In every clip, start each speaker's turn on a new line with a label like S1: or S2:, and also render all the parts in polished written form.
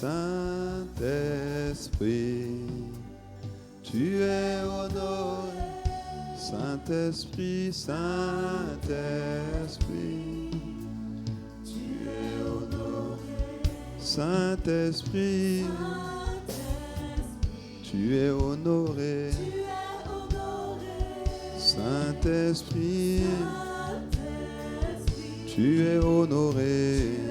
S1: Saint-Esprit, tu es honoré. Saint-Esprit, Saint-Esprit, tu es honoré. Saint-Esprit, tu es honoré. Saint-Esprit, tu es honoré.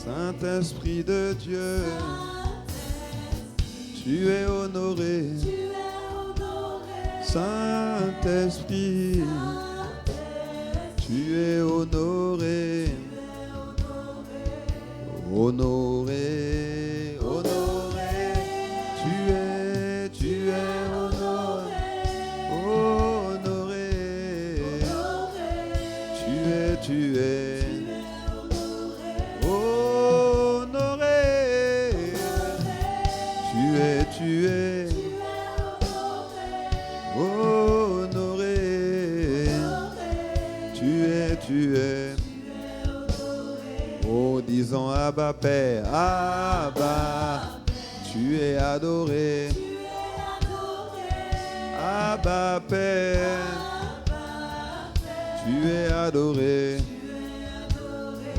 S1: Saint-Esprit de Dieu, tu es honoré. Saint-Esprit, tu es honoré. Honoré, honoré, tu es honoré. Honoré, tu es. Tu es honoré, tu es. Oh, disons Abba Père, Abba, tu es adoré. Abba Père, tu es adoré.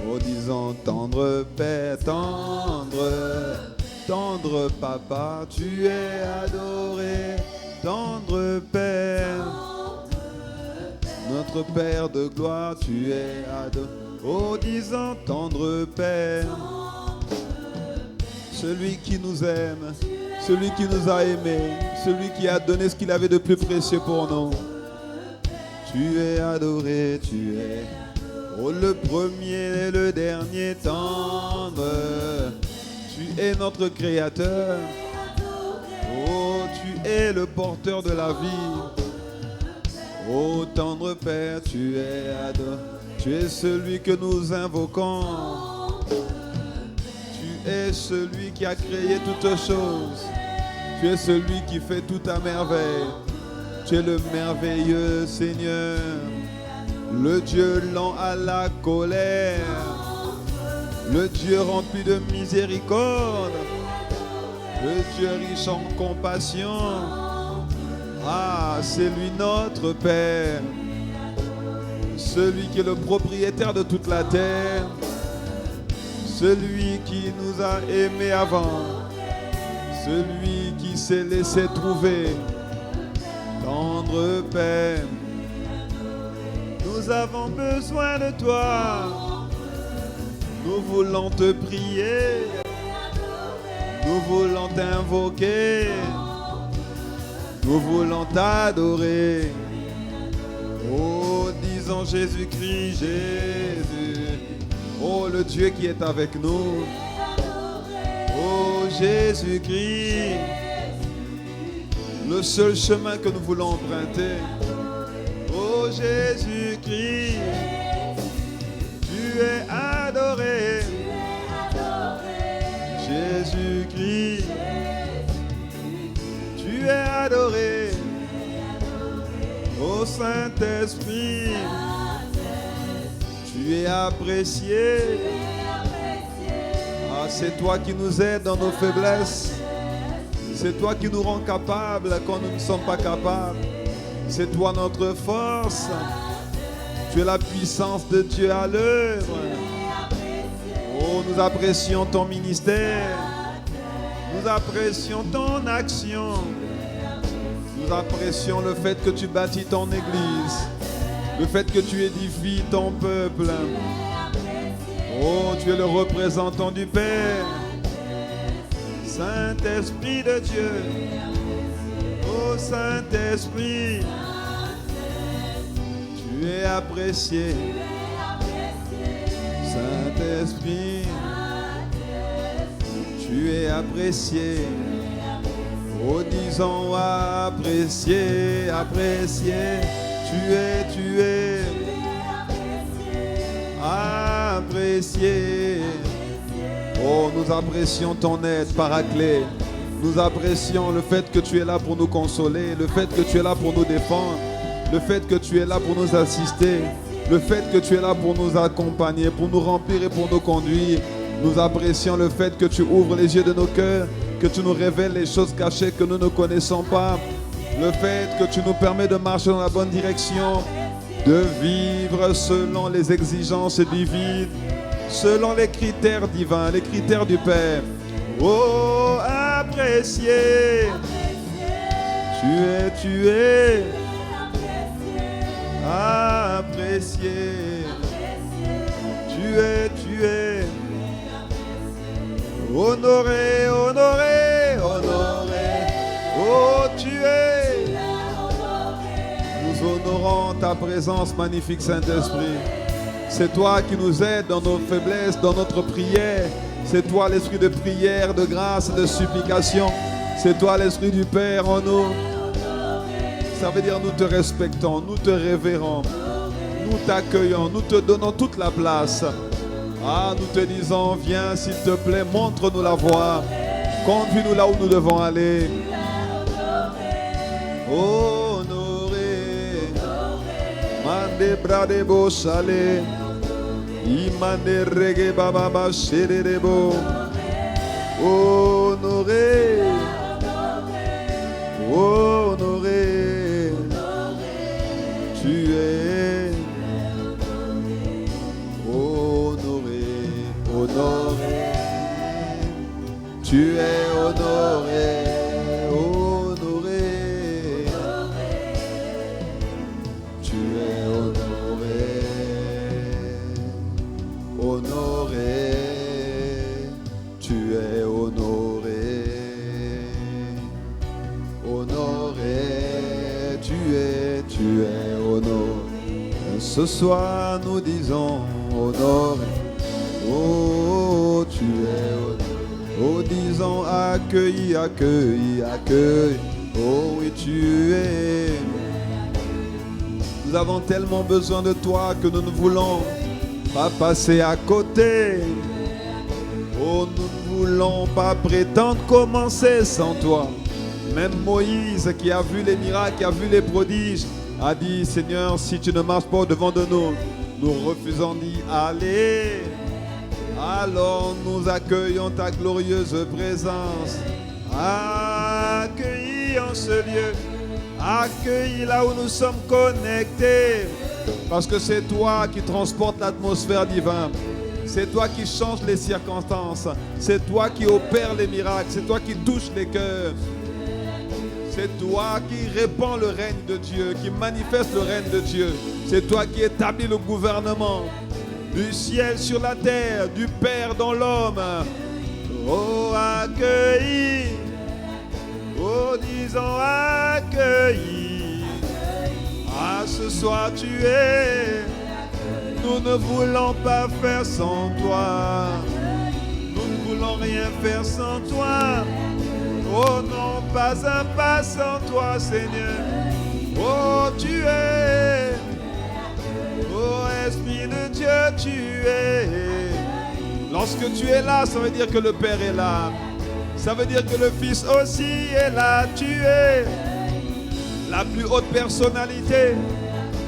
S1: Oh, disons tendre Père, tendre Papa, tu es adoré, tendre Père, notre Père de gloire, tu es adoré. Oh, disant tendre Père, celui qui nous aime, celui qui nous a aimés, celui qui a donné ce qu'il avait de plus précieux pour nous. Tu es adoré, tu es, oh, le premier et le dernier, tendre. Tu es notre Créateur. Oh, tu es le porteur de la vie. Oh, tendre Père, tu es adoré. Tu es celui que nous invoquons. Tu es celui qui a créé toutes choses. Tu es celui qui fait tout à merveille. Tu es le merveilleux Seigneur. Le Dieu lent à la colère. Le Dieu rempli de miséricorde, le Dieu riche en compassion. Ah, c'est lui notre Père, celui qui est le propriétaire de toute la terre, celui qui nous a aimés avant, celui qui s'est laissé trouver. Tendre Père, nous avons besoin de toi. Nous voulons te prier, nous voulons t'invoquer, nous voulons t'adorer. Oh, disons Jésus-Christ, Jésus, oh, le Dieu qui est avec nous. Oh, Jésus-Christ, le seul chemin que nous voulons emprunter. Oh, Jésus-Christ, tu es adoré. Jésus-Christ, tu es adoré. Ô Saint-Esprit, tu es apprécié. Ah, c'est toi qui nous aides dans nos faiblesses. C'est toi qui nous rends capables quand nous ne sommes pas capables. C'est toi notre force. Tu es la puissance de Dieu à l'œuvre. Oh, nous apprécions ton ministère. Nous apprécions ton action. Nous apprécions le fait que tu bâtis ton église. Le fait que tu édifies ton peuple. Oh, tu es le représentant du Père. Saint-Esprit de Dieu. Oh, Saint-Esprit. Tu es apprécié. Saint-Esprit. Tu es apprécié. Oh, disons apprécié, apprécié. Tu es apprécié. Oh, nous apprécions ton aide, Paraclet. Nous apprécions le fait que tu es là pour nous consoler, le fait que tu es là pour nous défendre, le fait que tu es là pour nous assister, le fait que tu es là pour nous accompagner, pour nous remplir et pour nous conduire. Nous apprécions le fait que tu ouvres les yeux de nos cœurs, que tu nous révèles les choses cachées que nous ne connaissons pas, le fait que tu nous permets de marcher dans la bonne direction, de vivre selon les exigences divines, selon les critères divins, les critères du Père. Oh, apprécié, tu es apprécié, tu es honoré, honoré, honoré, oh tu es. Nous honorons ta présence, magnifique Saint-Esprit. C'est toi qui nous aides dans nos faiblesses, dans notre prière. C'est toi l'esprit de prière, de grâce, de supplication. C'est toi l'esprit du Père en nous. Ça veut dire nous te respectons, nous te révérons, nous t'accueillons, nous te donnons toute la place. Ah, nous te disons, viens s'il te plaît, montre-nous la voie. Conduis-nous là où nous devons aller. Honoré, mande bradebo salé, imande reggae bababa chérébo. Honoré, honoré, tu es honoré, honoré, tu es honoré, honoré, tu es honoré, honoré, tu es honoré, honoré, tu es honoré. Ce soir nous disons honoré, oh tu es honoré, oh disons accueilli, accueilli, accueilli, oh oui tu es. Nous avons tellement besoin de toi que nous ne voulons pas passer à côté. Oh, nous ne voulons pas prétendre commencer sans toi. Même Moïse qui a vu les miracles, qui a vu les prodiges, a dit, Seigneur, si tu ne marches pas devant de nous, nous refusons d'y aller. Alors nous accueillons ta glorieuse présence. Accueillis en ce lieu. Accueillis là où nous sommes connectés. Parce que c'est toi qui transportes l'atmosphère divine. C'est toi qui changes les circonstances. C'est toi qui opères les miracles. C'est toi qui touches les cœurs. C'est toi qui répands le règne de Dieu, qui manifeste le règne de Dieu. C'est toi qui établis le gouvernement du ciel sur la terre, du Père dans l'homme. Oh, accueillis. Oh, disons accueillis. Ah, ce soir tu es. Nous ne voulons pas faire sans toi. Nous ne voulons rien faire sans toi. Oh non, pas un pas sans toi, Seigneur. Oh, tu es. Oh, Esprit de Dieu, tu es. Lorsque tu es là, ça veut dire que le Père est là. Ça veut dire que le Fils aussi est là. Tu es la plus haute personnalité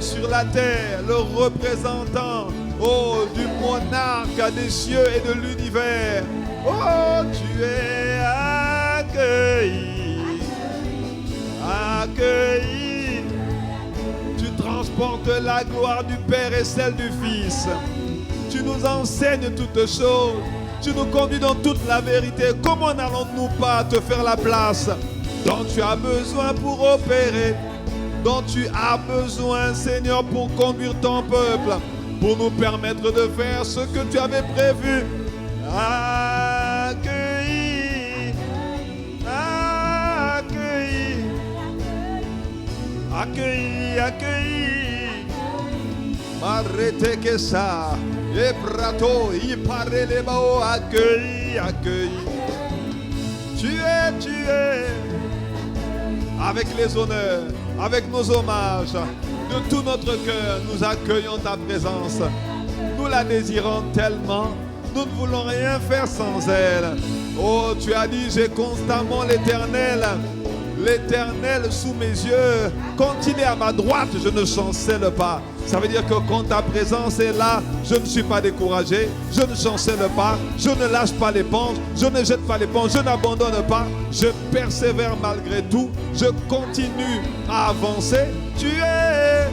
S1: sur la terre, le représentant, oh, du monarque des cieux et de l'univers. Oh, tu es accueilli, accueilli. Tu transportes la gloire du Père et celle du Fils. Tu nous enseignes toutes choses. Tu nous conduis dans toute la vérité. Comment n'allons-nous pas te faire la place dont tu as besoin pour opérer, dont tu as besoin, Seigneur, pour conduire ton peuple, pour nous permettre de faire ce que tu avais prévu. Accueillis, accueillis, accueillis, accueillis. M'arrêtez que ça. Et prato, y paraît les bao, accueillis, accueillis. Tu es, avec les honneurs, avec nos hommages, de tout notre cœur, nous accueillons ta présence. Nous la désirons tellement. Nous ne voulons rien faire sans elle. Oh, tu as dit, j'ai constamment l'Éternel. L'Éternel sous mes yeux. Quand il est à ma droite, je ne chancelle pas. Ça veut dire que quand ta présence est là, je ne suis pas découragé, je ne chancelle pas, je ne lâche pas l'éponge, je ne jette pas l'éponge, je n'abandonne pas, je persévère malgré tout, je continue à avancer. Tu es,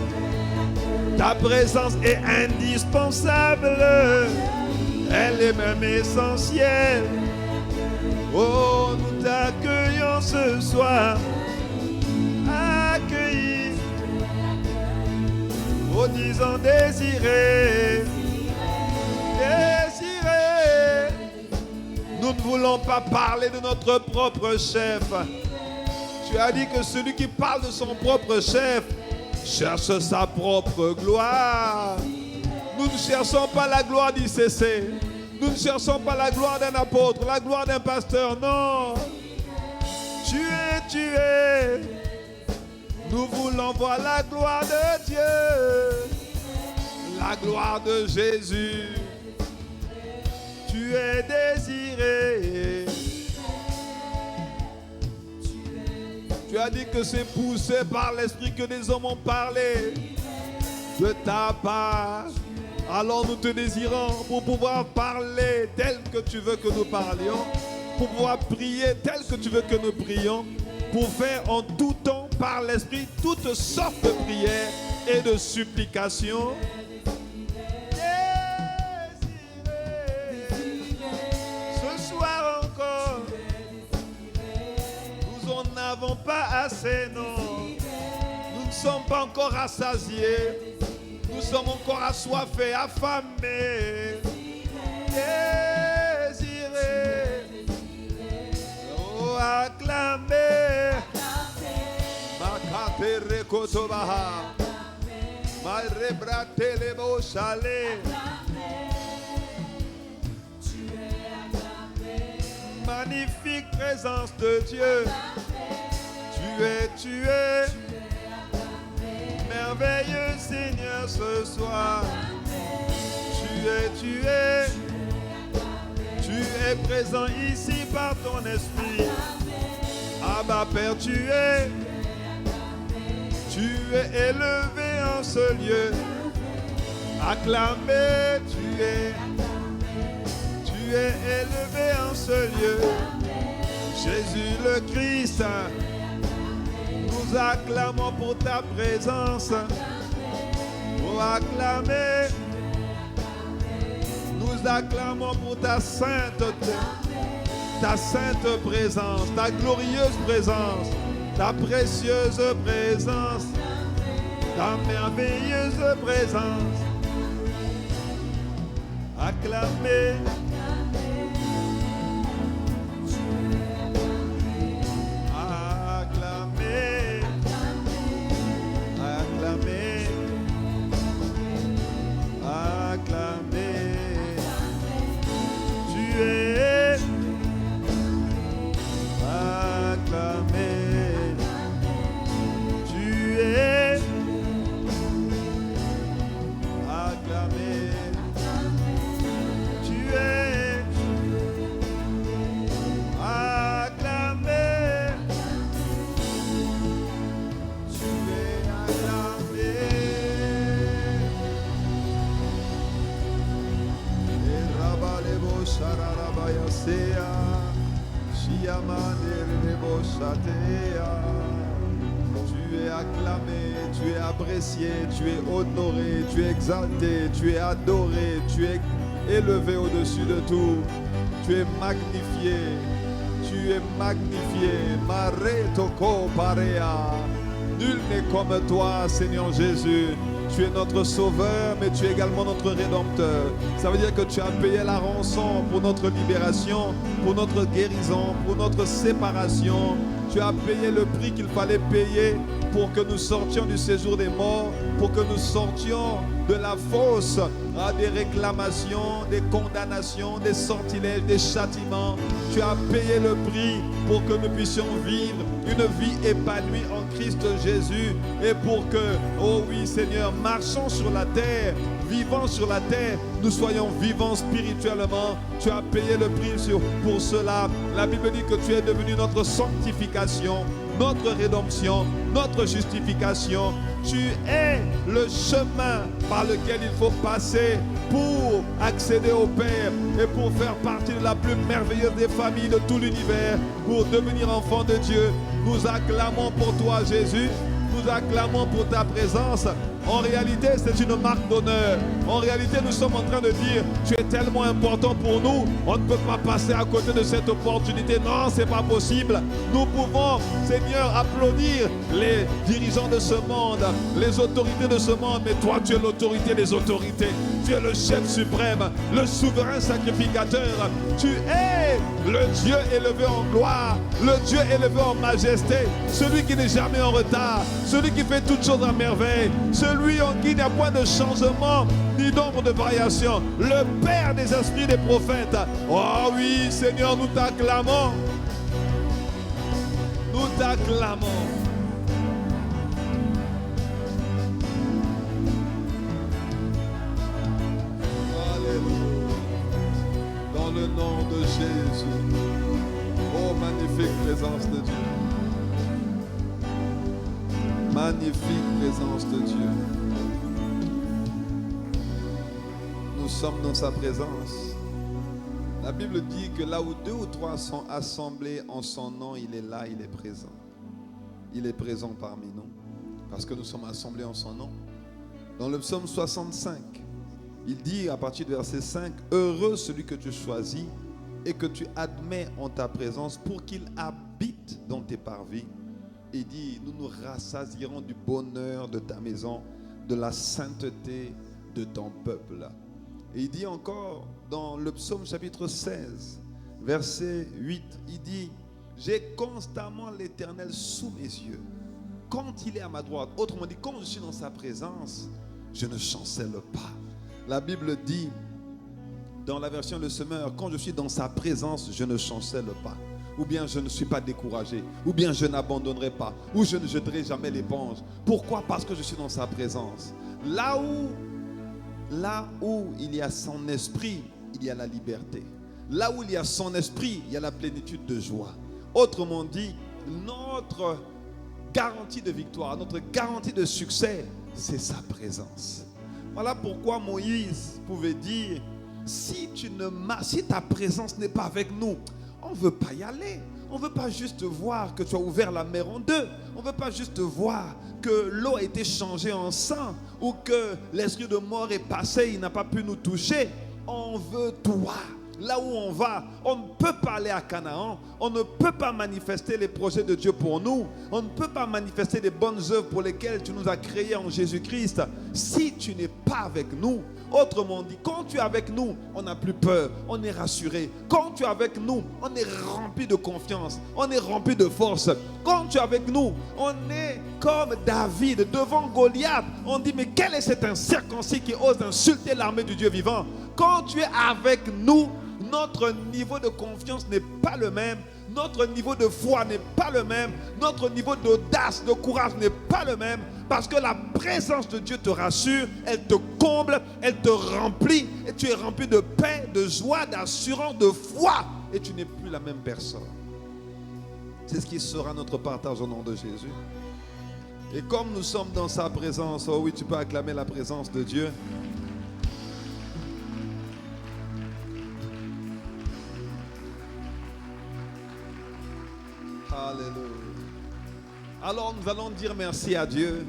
S1: ta présence est indispensable, elle est même essentielle. Oh, nous t'accueillons ce soir, accueillis, oh, disons désiré, désiré. Nous ne voulons pas parler de notre propre chef. Tu as dit que celui qui parle de son propre chef cherche sa propre gloire. Nous ne cherchons pas la gloire d'ICC. Nous ne cherchons pas la gloire d'un apôtre, la gloire d'un pasteur, non. Tu es. Nous voulons voir la gloire de Dieu, la gloire de Jésus. Tu es désiré. Tu as dit que c'est poussé par l'Esprit que des hommes ont parlé de ta part. Alors nous te désirons pour pouvoir parler tel que tu veux que nous parlions, pour pouvoir prier tel que tu veux que nous prions, pour faire en tout temps par l'Esprit toutes sortes de prières et de supplications. Ce soir encore, nous n'en avons pas assez, non. Nous ne sommes pas encore rassasiés. Nous sommes encore assoiffés, affamés, désirés. Oh, acclamez. Makate rekotobaha. Malrebrate lebo chale. Magnifique présence de Dieu. Tu es. Merveilleux Seigneur ce soir. Tu es présent ici par ton esprit. Abba Père, tu es élevé en ce lieu. Acclamé, tu es élevé en ce lieu. Jésus le Christ, nous acclamons pour ta présence. Oh, acclamez. Nous acclamons pour ta sainteté, ta sainte présence, ta glorieuse présence, ta précieuse présence, ta merveilleuse présence. Acclamez. Tu es acclamé, tu es apprécié, tu es honoré, tu es exalté, tu es adoré, tu es élevé au-dessus de tout. Tu es magnifié, tu es magnifié. Mare toko parea. Nul n'est comme toi, Seigneur Jésus. Tu es notre sauveur, mais tu es également notre rédempteur. Ça veut dire que tu as payé la rançon pour notre libération, pour notre guérison, pour notre séparation. Tu as payé le prix qu'il fallait payer pour que nous sortions du séjour des morts, pour que nous sortions de la fosse à des réclamations, des condamnations, des sortilèges, des châtiments. Tu as payé le prix pour que nous puissions vivre une vie épanouie en Christ Jésus et pour que, oh oui Seigneur, marchons sur la terre, vivant sur la terre, nous soyons vivants spirituellement. Tu as payé le prix pour cela. La Bible dit que tu es devenu notre sanctification, notre rédemption, notre justification. Tu es le chemin par lequel il faut passer pour accéder au Père et pour faire partie de la plus merveilleuse des familles de tout l'univers, pour devenir enfant de Dieu. Nous acclamons pour toi, Jésus. Nous acclamons pour ta présence. En réalité, c'est une marque d'honneur. En réalité, nous sommes en train de dire, tu es tellement important pour nous, on ne peut pas passer à côté de cette opportunité. Non, c'est pas possible. Nous pouvons, Seigneur, applaudir les dirigeants de ce monde, les autorités de ce monde, mais toi, tu es l'autorité des autorités. Tu es le chef suprême, le souverain sacrificateur. Tu es le Dieu élevé en gloire, le Dieu élevé en majesté, celui qui n'est jamais en retard, celui qui fait toutes choses à merveille, celui en qui il n'y a point de changement ni d'ombre de variation, le Père des esprits des prophètes. Oh oui, Seigneur, nous t'acclamons. Nous t'acclamons. Alléluia. Dans le nom de Jésus. Oh, magnifique présence de Dieu. Magnifique présence de Dieu. Nous sommes dans sa présence. La Bible dit que là où 2 ou 3 sont assemblés en son nom, il est là, il est présent. Il est présent parmi nous parce que nous sommes assemblés en son nom. Dans le psaume 65, il dit à partir du verset 5, « Heureux celui que tu choisis et que tu admets en ta présence pour qu'il habite dans tes parvis. » Il dit, nous nous rassasierons du bonheur de ta maison, de la sainteté de ton peuple. Et il dit encore dans le psaume chapitre 16, verset 8, il dit, j'ai constamment l'Éternel sous mes yeux. Quand il est à ma droite, autrement dit, quand je suis dans sa présence, je ne chancelle pas. La Bible dit, dans la version Le Semeur, quand je suis dans sa présence, je ne chancelle pas. Ou bien je ne suis pas découragé, ou bien je n'abandonnerai pas, ou je ne jetterai jamais l'éponge. Pourquoi? Parce que je suis dans sa présence. Là où il y a son esprit, il y a la liberté. Là où il y a son esprit, il y a la plénitude de joie. Autrement dit, notre garantie de victoire, notre garantie de succès, c'est sa présence. Voilà pourquoi Moïse pouvait dire, si ta présence n'est pas avec nous, on ne veut pas y aller. On ne veut pas juste voir que tu as ouvert la mer en deux. On ne veut pas juste voir que l'eau a été changée en sang ou que l'esprit de mort est passé, il n'a pas pu nous toucher. On veut toi. Là où on va, on ne peut pas aller à Canaan. On ne peut pas manifester les projets de Dieu pour nous. On ne peut pas manifester les bonnes œuvres pour lesquelles tu nous as créés en Jésus-Christ si tu n'es pas avec nous. Autrement dit, quand tu es avec nous, on n'a plus peur, on est rassuré. Quand tu es avec nous, on est rempli de confiance, on est rempli de force. Quand tu es avec nous, on est comme David devant Goliath. On dit, mais quel est cet incirconcis qui ose insulter l'armée du Dieu vivant? Quand tu es avec nous, notre niveau de confiance n'est pas le même. Notre niveau de foi n'est pas le même. Notre niveau d'audace, de courage n'est pas le même. Parce que la présence de Dieu te rassure, elle te comble, elle te remplit. Et tu es rempli de paix, de joie, d'assurance, de foi. Et tu n'es plus la même personne. C'est ce qui sera notre partage au nom de Jésus. Et comme nous sommes dans sa présence, oh oui, tu peux acclamer la présence de Dieu. Alléluia. Alors nous allons dire merci à Dieu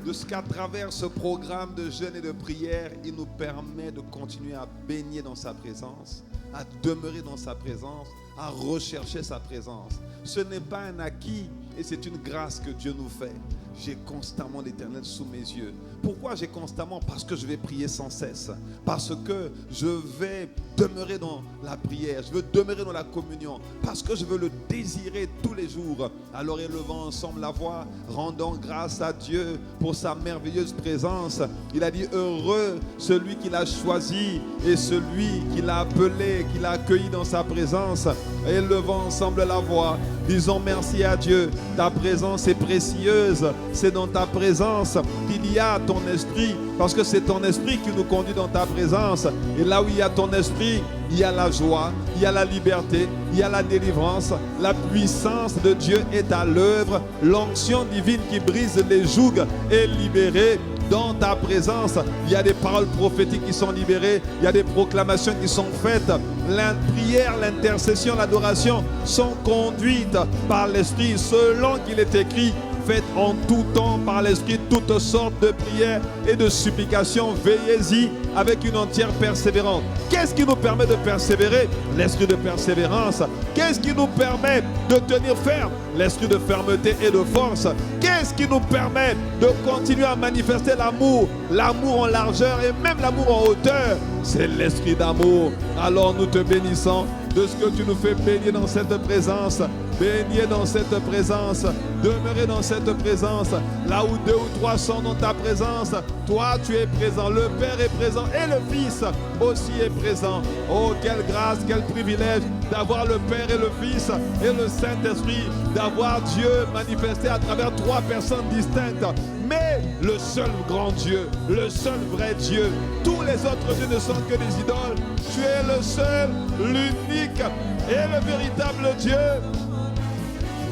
S1: de ce qu'à travers ce programme de jeûne et de prière, il nous permet de continuer à baigner dans sa présence, à demeurer dans sa présence, à rechercher sa présence. Ce n'est pas un acquis et c'est une grâce que Dieu nous fait. j'ai constamment l'Éternel sous mes yeux. Pourquoi j'ai constamment? Parce que je vais prier sans cesse. Parce que je vais demeurer dans la prière. Je veux demeurer dans la communion. Parce que je veux le désirer tous les jours. Alors élevons ensemble la voix. Rendons grâce à Dieu pour sa merveilleuse présence. Il a dit heureux celui qu'il a choisi et celui qu'il a appelé, qu'il a accueilli dans sa présence. Élevons ensemble la voix. Disons merci à Dieu. Ta présence est précieuse. C'est dans ta présence qu'il y a ton esprit. Parce que c'est ton esprit qui nous conduit dans ta présence. Et là où il y a ton esprit, il y a la joie, il y a la liberté, il y a la délivrance. La puissance de Dieu est à l'œuvre. L'onction divine qui brise les jougs est libérée. Dans ta présence, il y a des paroles prophétiques qui sont libérées. Il y a des proclamations qui sont faites. La prière, l'intercession, l'adoration sont conduites par l'Esprit selon qu'il est écrit. Faites en tout temps par l'Esprit toutes sortes de prières et de supplications. Veillez-y avec une entière persévérance. Qu'est-ce qui nous permet de persévérer? L'esprit de persévérance. Qu'est-ce qui nous permet de tenir ferme? L'esprit de fermeté et de force. Qu'est-ce qui nous permet de continuer à manifester l'amour? L'amour en largeur et même l'amour en hauteur. C'est l'esprit d'amour. Alors nous te bénissons de ce que tu nous fais bénir dans cette présence. Bénis dans cette présence. Demeurez dans cette présence. Là où 2 ou 3 sont dans ta présence, toi tu es présent. Le Père est présent et le Fils aussi est présent. Oh, quelle grâce, quel privilège d'avoir le Père et le Fils et le Saint-Esprit, d'avoir Dieu manifesté à travers 3 personnes distinctes. Mais le seul grand Dieu, le seul vrai Dieu. Tous les autres dieux ne sont que des idoles. Tu es le seul, l'unique et le véritable Dieu.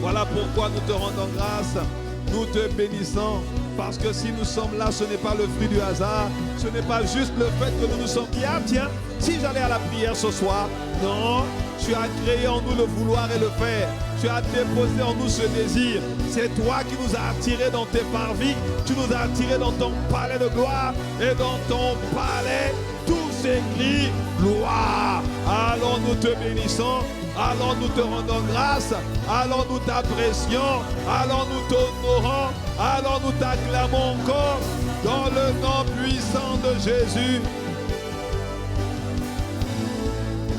S1: Voilà pourquoi nous te rendons grâce, nous te bénissons, parce que si nous sommes là, ce n'est pas le fruit du hasard, ce n'est pas juste le fait que nous nous sommes dit, ah tiens, si j'allais à la prière ce soir, non, tu as créé en nous le vouloir et le faire, tu as déposé en nous ce désir, c'est toi qui nous as attirés dans tes parvis, tu nous as attirés dans ton palais de gloire, et dans ton palais, tout s'écrit gloire. Alors nous te bénissons. Alors nous te rendons grâce, alors nous t'apprécions, alors nous t'honorons, alors nous t'acclamons encore dans le nom puissant de Jésus.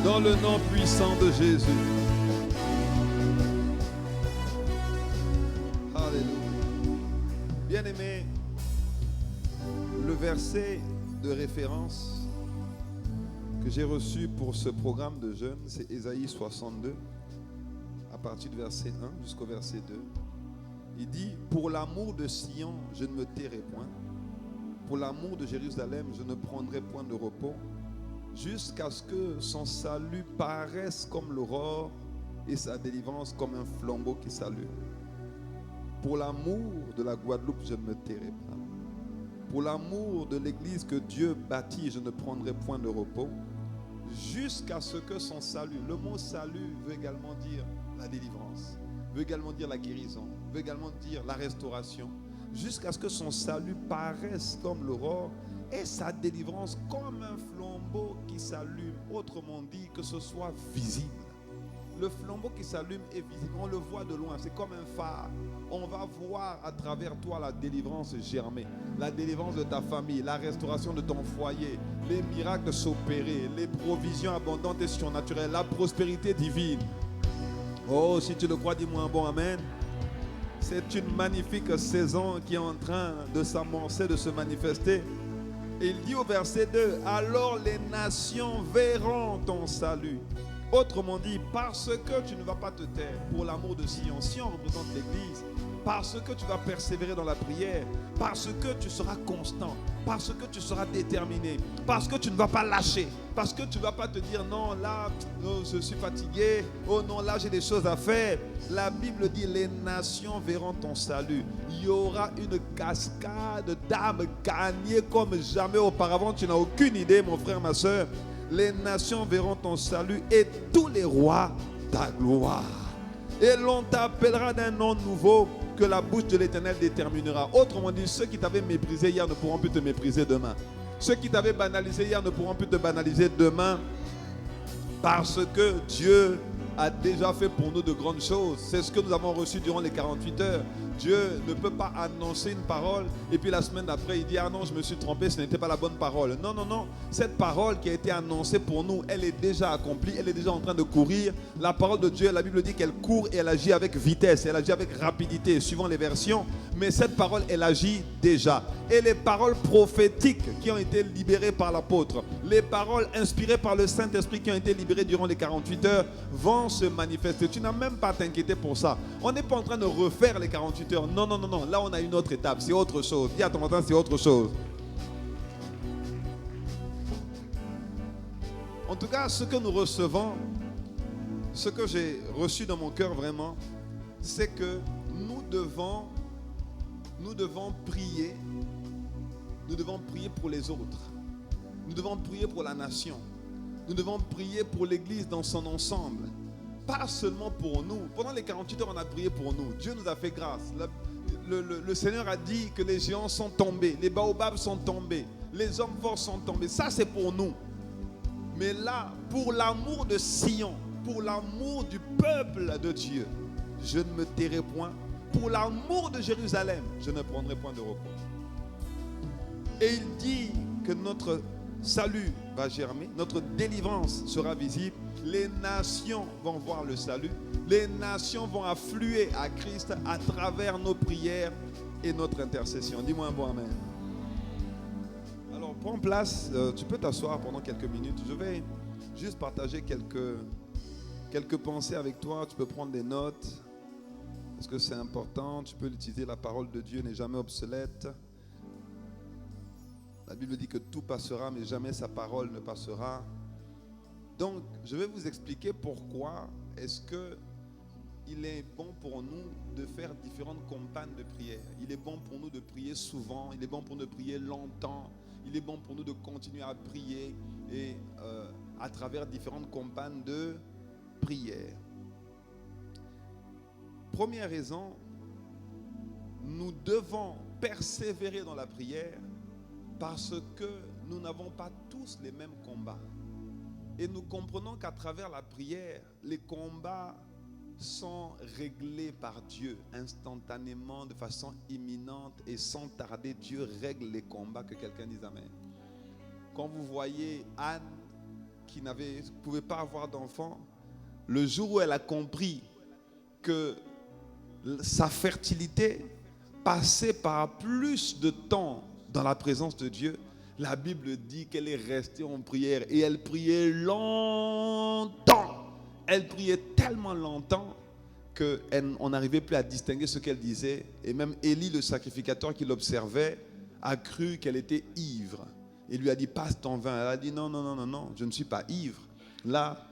S1: Dans le nom puissant de Jésus. Alléluia. Bien-aimés, le verset de référence que j'ai reçu pour ce programme de jeûne, c'est Ésaïe 62, à partir du verset 1 jusqu'au verset 2. Il dit, pour l'amour de Sion, je ne me tairai point. Pour l'amour de Jérusalem, je ne prendrai point de repos, jusqu'à ce que son salut paraisse comme l'aurore et sa délivrance comme un flambeau qui s'allume. Pour l'amour de la Guadeloupe, je ne me tairai pas. Pour l'amour de l'église que Dieu bâtit, je ne prendrai point de repos, jusqu'à ce que son salut, le mot salut veut également dire la délivrance, veut également dire la guérison, veut également dire la restauration, jusqu'à ce que son salut paraisse comme l'aurore et sa délivrance comme un flambeau qui s'allume. Autrement dit, que ce soit visible. Le flambeau qui s'allume est visible, on le voit de loin, c'est comme un phare. On va voir à travers toi la délivrance germer, la délivrance de ta famille, la restauration de ton foyer, les miracles s'opérer, les provisions abondantes et surnaturelles, la prospérité divine. Oh, si tu le crois, dis-moi un bon amen. C'est une magnifique saison qui est en train de s'amorcer, de se manifester. Et il dit au verset 2, alors les nations verront ton salut. Autrement dit, parce que tu ne vas pas te taire pour l'amour de Sion. Sion représente l'Église. Parce que tu vas persévérer dans la prière. Parce que tu seras constant. Parce que tu seras déterminé. Parce que tu ne vas pas lâcher. Parce que tu ne vas pas te dire non, là, oh, je suis fatigué. Oh non, là, j'ai des choses à faire. La Bible dit, les nations verront ton salut. Il y aura une cascade d'âmes gagnées comme jamais auparavant. Tu n'as aucune idée, mon frère, ma soeur. Les nations verront ton salut et tous les rois ta gloire. Et l'on t'appellera d'un nom nouveau que la bouche de l'Éternel déterminera. Autrement dit, ceux qui t'avaient méprisé hier ne pourront plus te mépriser demain. Ceux qui t'avaient banalisé hier ne pourront plus te banaliser demain. Parce que Dieu a déjà fait pour nous de grandes choses. C'est ce que nous avons reçu durant les 48 heures. Dieu ne peut pas annoncer une parole et puis la semaine d'après, il dit « Ah non, je me suis trompé, ce n'était pas la bonne parole. » Non, non, non. Cette parole qui a été annoncée pour nous, elle est déjà accomplie, elle est déjà en train de courir. La parole de Dieu, la Bible dit qu'elle court et elle agit avec vitesse, elle agit avec rapidité, suivant les versions. Mais cette parole, elle agit déjà. Et les paroles prophétiques qui ont été libérées par l'apôtre, les paroles inspirées par le Saint-Esprit qui ont été libérées durant les 48 heures vont se manifester. Tu n'as même pas à t'inquiéter pour ça. On n'est pas en train de refaire les 48 heures. Non, non, non, non. Là, on a une autre étape. C'est autre chose. Dis à ton voisin, c'est autre chose. En tout cas, ce que nous recevons, ce que j'ai reçu dans mon cœur vraiment, c'est que nous devons prier. Nous devons prier pour les autres. Nous devons prier pour la nation. Nous devons prier pour l'Église dans son ensemble. Pas seulement pour nous. Pendant les 48 heures, on a prié pour nous. Dieu nous a fait grâce. Le Seigneur a dit que les géants sont tombés. Les baobabs sont tombés. Les hommes forts sont tombés. Ça, c'est pour nous. Mais là, pour l'amour de Sion, pour l'amour du peuple de Dieu, je ne me tairai point. Pour l'amour de Jérusalem, je ne prendrai point de repos. Et il dit que notre salut va germer, notre délivrance sera visible. Les nations vont voir le salut. Les nations vont affluer à Christ à travers nos prières et notre intercession. Dis-moi un bon amen. Alors, prends place. Tu peux t'asseoir pendant quelques minutes. Je vais juste partager quelques pensées avec toi. Tu peux prendre des notes. Parce que c'est important. Tu peux l'utiliser. La parole de Dieu n'est jamais obsolète. La Bible dit que tout passera, mais jamais sa parole ne passera. Donc, je vais vous expliquer pourquoi est-ce que il est bon pour nous de faire différentes campagnes de prière. Il est bon pour nous de prier souvent. Il est bon pour nous de prier longtemps. Il est bon pour nous de continuer à prier et à travers différentes campagnes de prière. Première raison, nous devons persévérer dans la prière parce que nous n'avons pas tous les mêmes combats. Et nous comprenons qu'à travers la prière, les combats sont réglés par Dieu instantanément, de façon imminente et sans tarder. Dieu règle les combats. Que quelqu'un dise Amen. Quand vous voyez Anne qui ne pouvait pas avoir d'enfant, le jour où elle a compris que sa fertilité passait par plus de temps dans la présence de Dieu, la Bible dit qu'elle est restée en prière et elle priait longtemps. Elle priait tellement longtemps qu'on n'arrivait plus à distinguer ce qu'elle disait. Et même Élie, le sacrificateur qui l'observait, a cru qu'elle était ivre. Il lui a dit, passe ton vin. Elle a dit, non, non, non, non, non, je ne suis pas ivre. Là,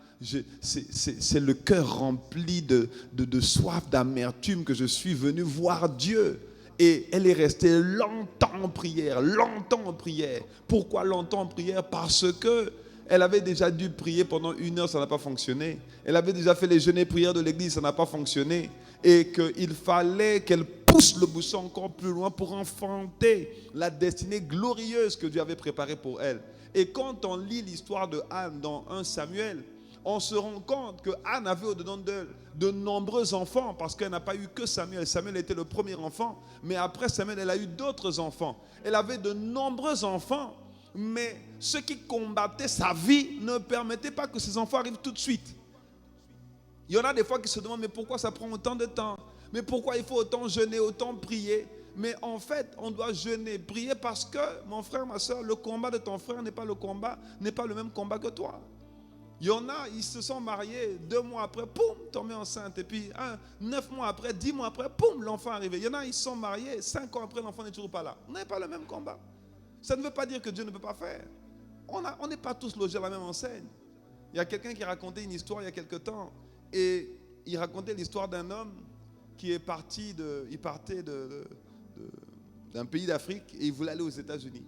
S1: c'est le cœur rempli de soif, d'amertume que je suis venu voir Dieu. Et elle est restée longtemps en prière, longtemps en prière. Pourquoi longtemps en prière? Parce que elle avait déjà dû prier pendant 1 heure, ça n'a pas fonctionné. Elle avait déjà fait les jeûnes et prières de l'église, ça n'a pas fonctionné. Et qu'il fallait qu'elle pousse le bouchon encore plus loin pour enfanter la destinée glorieuse que Dieu avait préparée pour elle. Et quand on lit l'histoire de Anne dans 1 Samuel, on se rend compte que Anne avait au-dedans d'elle de nombreux enfants parce qu'elle n'a pas eu que Samuel. Samuel était le premier enfant, mais après Samuel, elle a eu d'autres enfants. Elle avait de nombreux enfants, mais ce qui combattait sa vie ne permettait pas que ses enfants arrivent tout de suite. Il y en a des fois qui se demandent, mais pourquoi ça prend autant de temps? Mais pourquoi il faut autant jeûner, autant prier? Mais en fait, on doit jeûner, prier parce que, mon frère, ma soeur, le combat de ton frère n'est pas le même combat que toi. Il y en a, ils se sont mariés 2 mois après, poum, tombé enceinte. Et puis 9 mois après, 10 mois après, poum, l'enfant est arrivé. Il y en a, ils se sont mariés, 5 ans après, l'enfant n'est toujours pas là. On n'a pas le même combat. Ça ne veut pas dire que Dieu ne peut pas faire. On n'est pas tous logés à la même enseigne. Il y a quelqu'un qui racontait une histoire il y a quelque temps. Et il racontait l'histoire d'un homme qui est parti d'un pays d'Afrique et il voulait aller aux États-Unis.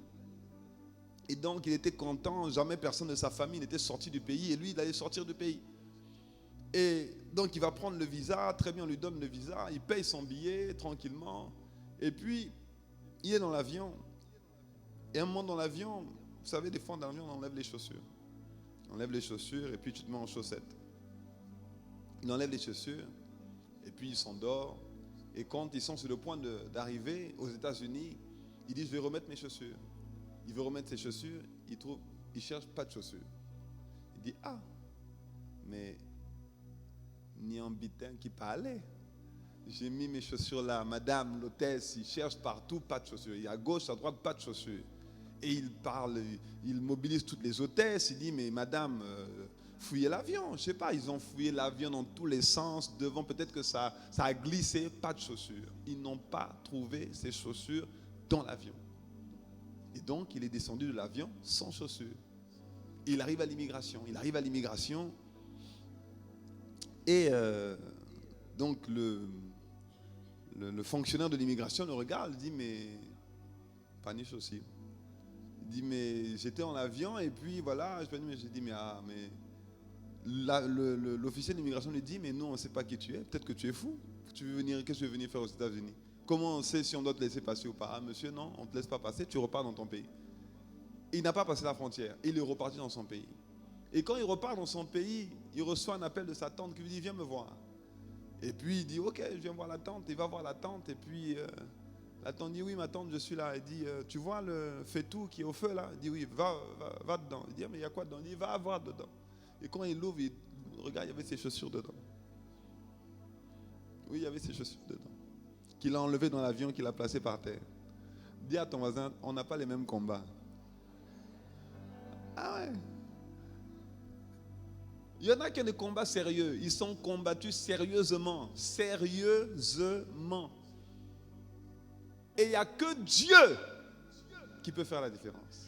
S1: Et donc, il était content. Jamais personne de sa famille n'était sorti du pays. Et lui, il allait sortir du pays. Et donc, il va prendre le visa. Très bien, on lui donne le visa. Il paye son billet tranquillement. Et puis, il est dans l'avion. Et un moment dans l'avion, vous savez, des fois dans l'avion, on enlève les chaussures. On enlève les chaussures et puis tu te mets en chaussettes. Il enlève les chaussures et puis il s'endort. Et quand ils sont sur le point d'arriver aux États-Unis, il dit, je vais remettre mes chaussures. Il veut remettre ses chaussures, il cherche pas de chaussures. Il dit, ah, mais ni un bitin qui parlait. J'ai mis mes chaussures là, madame, l'hôtesse, il cherche partout, pas de chaussures. Il y a à gauche, à droite, pas de chaussures. Et il parle, il mobilise toutes les hôtesses, il dit, mais madame, fouillez l'avion. Je ne sais pas, ils ont fouillé l'avion dans tous les sens, devant, peut-être que ça a glissé, pas de chaussures. Ils n'ont pas trouvé ces chaussures dans l'avion. Et donc, il est descendu de l'avion sans chaussures. Il arrive à l'immigration. Et donc, le fonctionnaire de l'immigration le regarde, il dit, mais pas ni chaussures. Il dit, mais j'étais en avion et puis voilà, j'ai dit, mais l'officier de l'immigration lui dit, mais nous, on ne sait pas qui tu es, peut-être que tu es fou. Qu'est-ce que tu veux venir faire aux États-Unis? Comment on sait si on doit te laisser passer ou pas? Ah, monsieur, non, on ne te laisse pas passer, tu repars dans ton pays. Il n'a pas passé la frontière, il est reparti dans son pays. Et quand il repart dans son pays, il reçoit un appel de sa tante qui lui dit, viens me voir. Et puis il dit, ok, je viens voir la tante. Il va voir la tante et puis la tante dit, oui ma tante, je suis là. Elle dit, tu vois le faitout qui est au feu là? Il dit, oui, va dedans. Il dit, mais il y a quoi dedans? Il dit, va voir dedans. Et quand il l'ouvre, il regarde, il y avait ses chaussures dedans. Oui, il y avait ses chaussures dedans. Qu'il a enlevé dans l'avion, qu'il a placé par terre. Dis à ton voisin, on n'a pas les mêmes combats. Ah ouais. Il y en a qui ont des combats sérieux. Ils sont combattus sérieusement. Sérieusement. Et il n'y a que Dieu qui peut faire la différence.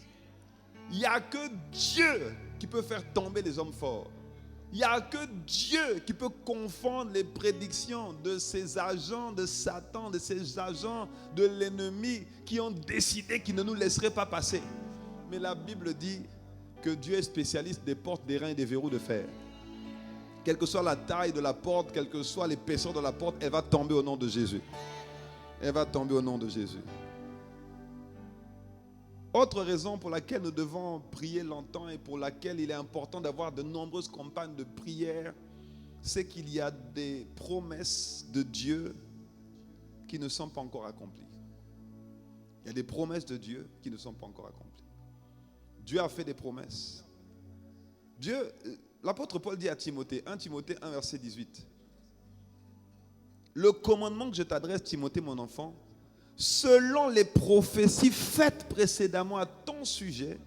S1: Il n'y a que Dieu qui peut faire tomber les hommes forts. Il n'y a que Dieu qui peut confondre les prédictions de ces agents de Satan, de ces agents de l'ennemi qui ont décidé qu'ils ne nous laisseraient pas passer. Mais la Bible dit que Dieu est spécialiste des portes, des reins et des verrous de fer. Quelle que soit la taille de la porte, quelle que soit l'épaisseur de la porte, elle va tomber au nom de Jésus. Elle va tomber au nom de Jésus. Autre raison pour laquelle nous devons prier longtemps et pour laquelle il est important d'avoir de nombreuses campagnes de prière, c'est qu'il y a des promesses de Dieu qui ne sont pas encore accomplies. Il y a des promesses de Dieu qui ne sont pas encore accomplies. Dieu a fait des promesses. L'apôtre Paul dit à Timothée, 1 Timothée 1 verset 18. Le commandement que je t'adresse, Timothée mon enfant, selon les prophéties faites précédemment à ton sujet,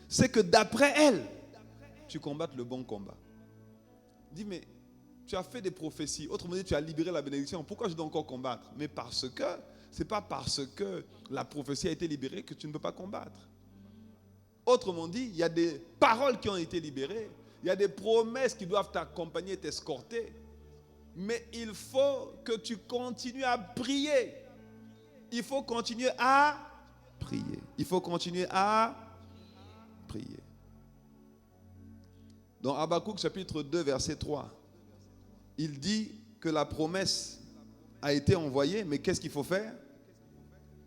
S1: c'est que d'après elles, tu combattes le bon combat. Dis, mais tu as fait des prophéties, autrement dit, tu as libéré la bénédiction. Pourquoi je dois encore combattre? Mais parce que, c'est pas parce que la prophétie a été libérée que tu ne peux pas combattre. Autrement dit, il y a des paroles qui ont été libérées, il y a des promesses qui doivent t'accompagner, t'escorter, mais il faut que tu continues à prier. Il faut continuer à prier. Il faut continuer à prier. Dans Habakkuk chapitre 2 verset 3, il dit que la promesse a été envoyée, mais qu'est-ce qu'il faut faire?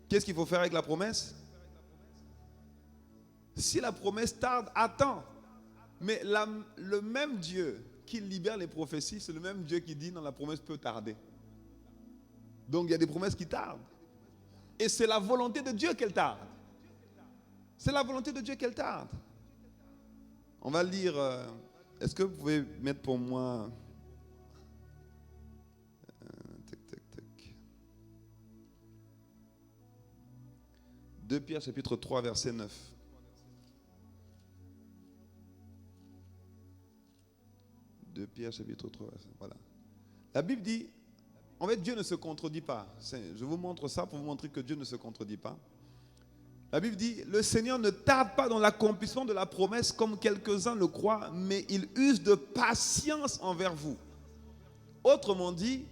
S1: Qu'est-ce qu'il faut faire avec la promesse? Si la promesse tarde, attends. Mais le même Dieu qui libère les prophéties, c'est le même Dieu qui dit non, la promesse peut tarder. Donc il y a des promesses qui tardent. Et c'est la volonté de Dieu qu'elle tarde. C'est la volonté de Dieu qu'elle tarde. On va lire. Est-ce que vous pouvez mettre pour moi 2 Pierre chapitre 3 verset 9. 2 Pierre chapitre 3 verset, voilà. La Bible dit, en fait Dieu ne se contredit pas. Je vous montre ça pour vous montrer que Dieu ne se contredit pas. La Bible dit, le Seigneur ne tarde pas dans l'accomplissement de la promesse comme quelques-uns le croient, mais il use de patience envers vous. Autrement dit,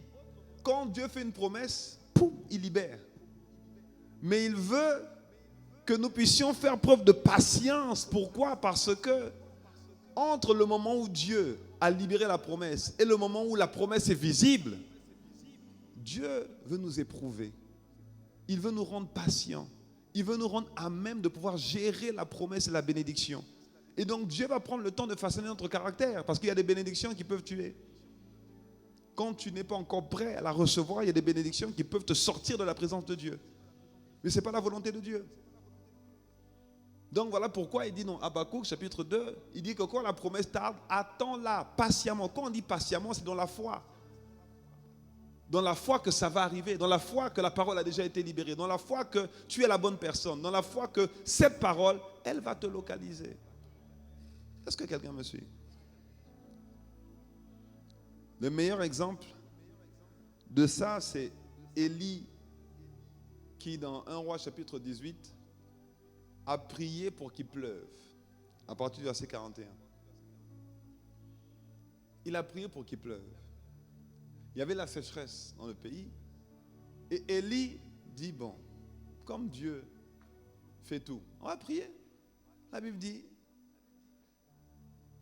S1: quand Dieu fait une promesse, pouf, il libère. Mais il veut que nous puissions faire preuve de patience. Pourquoi? Parce que entre le moment où Dieu a libéré la promesse et le moment où la promesse est visible, Dieu veut nous éprouver. Il veut nous rendre patients. Il veut nous rendre à même de pouvoir gérer la promesse et la bénédiction. Et donc Dieu va prendre le temps de façonner notre caractère parce qu'il y a des bénédictions qui peuvent tuer. quand tu n'es pas encore prêt à la recevoir, il y a des bénédictions qui peuvent te sortir de la présence de Dieu. Mais ce n'est pas la volonté de Dieu. Donc voilà pourquoi il dit dans Habakkuk chapitre 2, il dit que quand la promesse tarde, attends-la patiemment. Quand on dit patiemment, c'est dans la foi. Dans la foi que ça va arriver, dans la foi que la parole a déjà été libérée, dans la foi que tu es la bonne personne, dans la foi que cette parole, elle va te localiser. Est-ce que quelqu'un me suit? Le meilleur exemple de ça, c'est Élie qui, dans 1 Roi chapitre 18, a prié pour qu'il pleuve, à partir du verset 41. Il a prié pour qu'il pleuve. Il y avait la sécheresse dans le pays. Et Élie dit, bon, comme Dieu fait tout, on va prier. La Bible dit,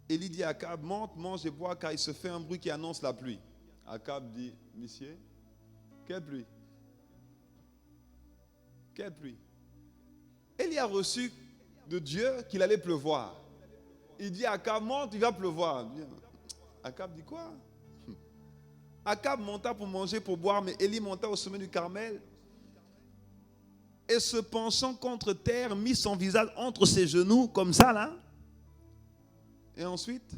S1: Élie dit à Akab, monte, mange et bois, car il se fait un bruit qui annonce la pluie. Akab dit, monsieur, quelle pluie? Quelle pluie? Élie a reçu de Dieu qu'il allait pleuvoir. Il dit à Akab, monte, il va pleuvoir. Akab dit quoi? Akab monta pour manger, pour boire, mais Élie monta au sommet du Carmel et se penchant contre terre, mit son visage entre ses genoux, comme ça là. Et ensuite,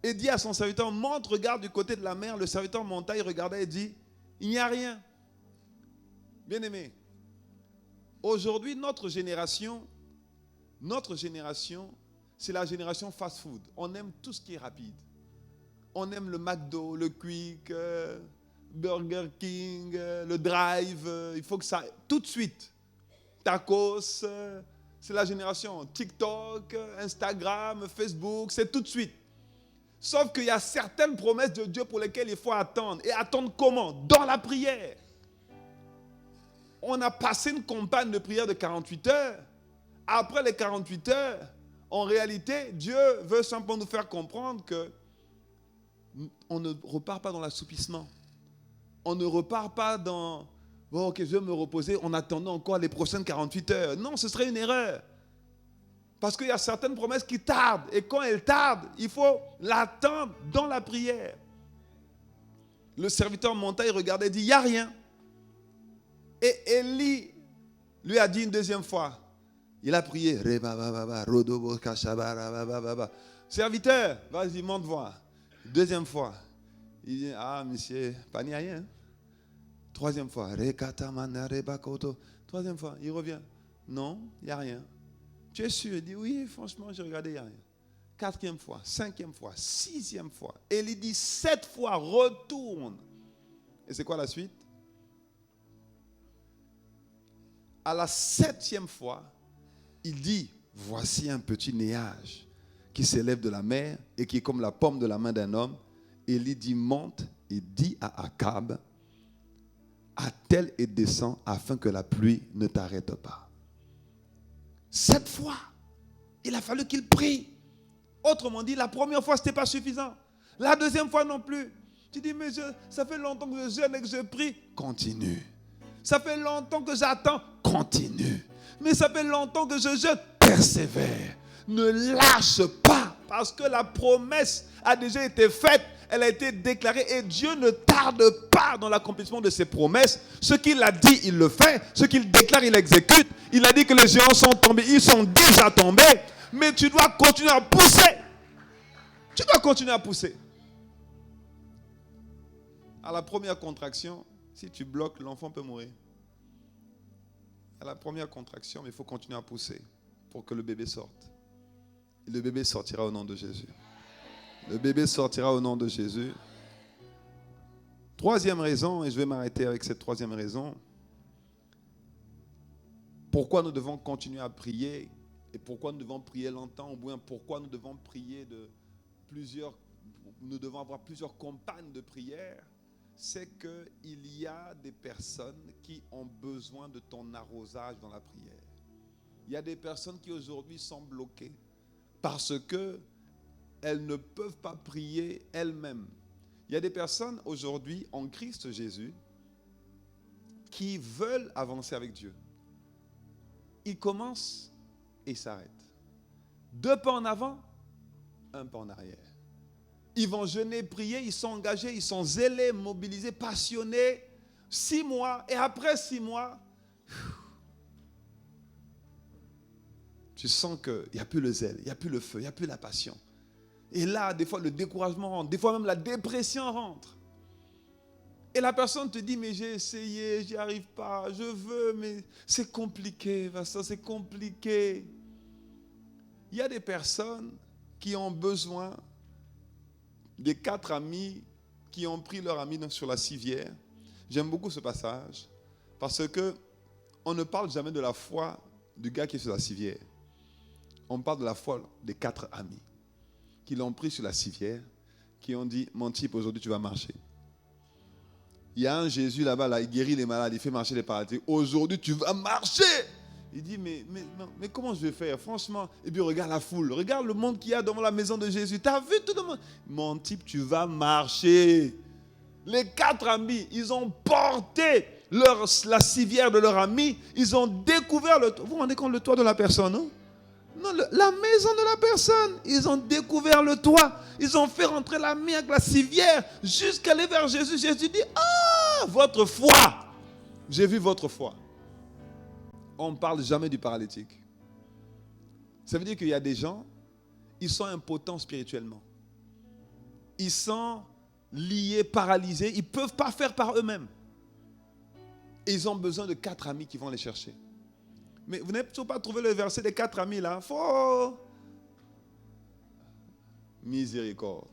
S1: il dit à son serviteur, monte, regarde du côté de la mer. Le serviteur monta, il regardait et dit, il n'y a rien. Bien-aimé, aujourd'hui, notre génération, c'est la génération fast-food. On aime tout ce qui est rapide. On aime le McDo, le Quick, Burger King, le Drive. Il faut que ça... Tout de suite. Tacos, c'est la génération TikTok, Instagram, Facebook, c'est tout de suite. Sauf qu'il y a certaines promesses de Dieu pour lesquelles il faut attendre. Et attendre comment? Dans la prière. On a passé une campagne de prière de 48 heures. Après les 48 heures, en réalité, Dieu veut simplement nous faire comprendre que on ne repart pas dans l'assoupissement. On ne repart pas dans, bon, ok, je vais me reposer en attendant encore les prochaines 48 heures. Non, ce serait une erreur. Parce qu'il y a certaines promesses qui tardent. Et quand elles tardent, il faut l'attendre dans la prière. Le serviteur monta, il regardait et dit, il n'y a rien. Et Élie lui a dit une deuxième fois. Il a prié. Serviteur, vas-y, monte voir. Deuxième fois. Il dit, ah, monsieur, pas ni rien. Troisième fois. Troisième fois, il revient. Non, il n'y a rien. Tu es sûr? Il dit, oui, franchement, j'ai regardé, il n'y a rien. Quatrième fois, cinquième fois, sixième fois. Et il dit, 7 fois, retourne. Et c'est quoi la suite? À la 7e fois, il dit, voici un petit nuage qui s'élève de la mer et qui est comme la paume de la main d'un homme. Et il dit, monte et dit à Akab, attelle et descends afin que la pluie ne t'arrête pas. 7 fois, il a fallu qu'il prie. Autrement dit, la première fois, ce n'était pas suffisant. La deuxième fois non plus. Tu dis, mais ça fait longtemps que je jeûne et que je prie. Continue. Ça fait longtemps que j'attends. Continue. Mais ça fait longtemps que je jeûne. Persévère. Ne lâche pas. Parce que la promesse a déjà été faite. Elle a été déclarée. Et Dieu ne tarde pas dans l'accomplissement de ses promesses. Ce qu'il a dit, il le fait. Ce qu'il déclare, il exécute. Il a dit que les géants sont tombés. Ils sont déjà tombés. Mais tu dois continuer à pousser. Tu dois continuer à pousser. À la première contraction, si tu bloques, l'enfant peut mourir. À la première contraction, il faut continuer à pousser pour que le bébé sorte. Et le bébé sortira au nom de Jésus. Le bébé sortira au nom de Jésus. Troisième raison, et je vais m'arrêter avec cette troisième raison. Pourquoi nous devons continuer à prier et pourquoi nous devons prier longtemps, ou bien pourquoi nous devons prier nous devons avoir plusieurs campagnes de prière. C'est qu'il y a des personnes qui ont besoin de ton arrosage dans la prière. Il y a des personnes qui aujourd'hui sont bloquées parce qu'elles ne peuvent pas prier elles-mêmes. Il y a des personnes aujourd'hui en Christ Jésus qui veulent avancer avec Dieu. Ils commencent et s'arrêtent. 2 pas en avant, 1 pas en arrière. Ils vont jeûner, prier, ils sont engagés, ils sont zélés, mobilisés, passionnés. 6 mois, et après 6 mois, tu sens qu'il n'y a plus le zèle, il n'y a plus le feu, il n'y a plus la passion. Et là, des fois, le découragement rentre, des fois même la dépression rentre. Et la personne te dit, mais j'ai essayé, j'y arrive pas, je veux, mais c'est compliqué, Vincent, c'est compliqué. Il y a des personnes qui ont besoin des 4 amis qui ont pris leur ami sur la civière. J'aime beaucoup ce passage parce que on ne parle jamais de la foi du gars qui est sur la civière. On parle de la foi des 4 amis qui l'ont pris sur la civière, qui ont dit, mon type, aujourd'hui tu vas marcher. Il y a un Jésus là-bas, là, il guérit les malades, il fait marcher les paralytiques. Aujourd'hui tu vas marcher. Il dit, mais comment je vais faire, franchement? Et puis regarde la foule, regarde le monde qu'il y a devant la maison de Jésus. Tu as vu tout le monde? Mon type, tu vas marcher. Les 4 amis, ils ont porté la civière de leur ami. Ils ont découvert le toit. Vous vous rendez compte le toit de la personne, non? Non, la maison de la personne. Ils ont découvert le toit. Ils ont fait rentrer l'ami avec la civière jusqu'à aller vers Jésus. Jésus dit, ah, votre foi. J'ai vu votre foi. On ne parle jamais du paralytique. Ça veut dire qu'il y a des gens, ils sont impotents spirituellement. Ils sont liés, paralysés. Ils ne peuvent pas faire par eux-mêmes. Et ils ont besoin de 4 amis qui vont les chercher. Mais vous n'avez toujours pas trouvé le verset des 4 amis là. Faut miséricorde.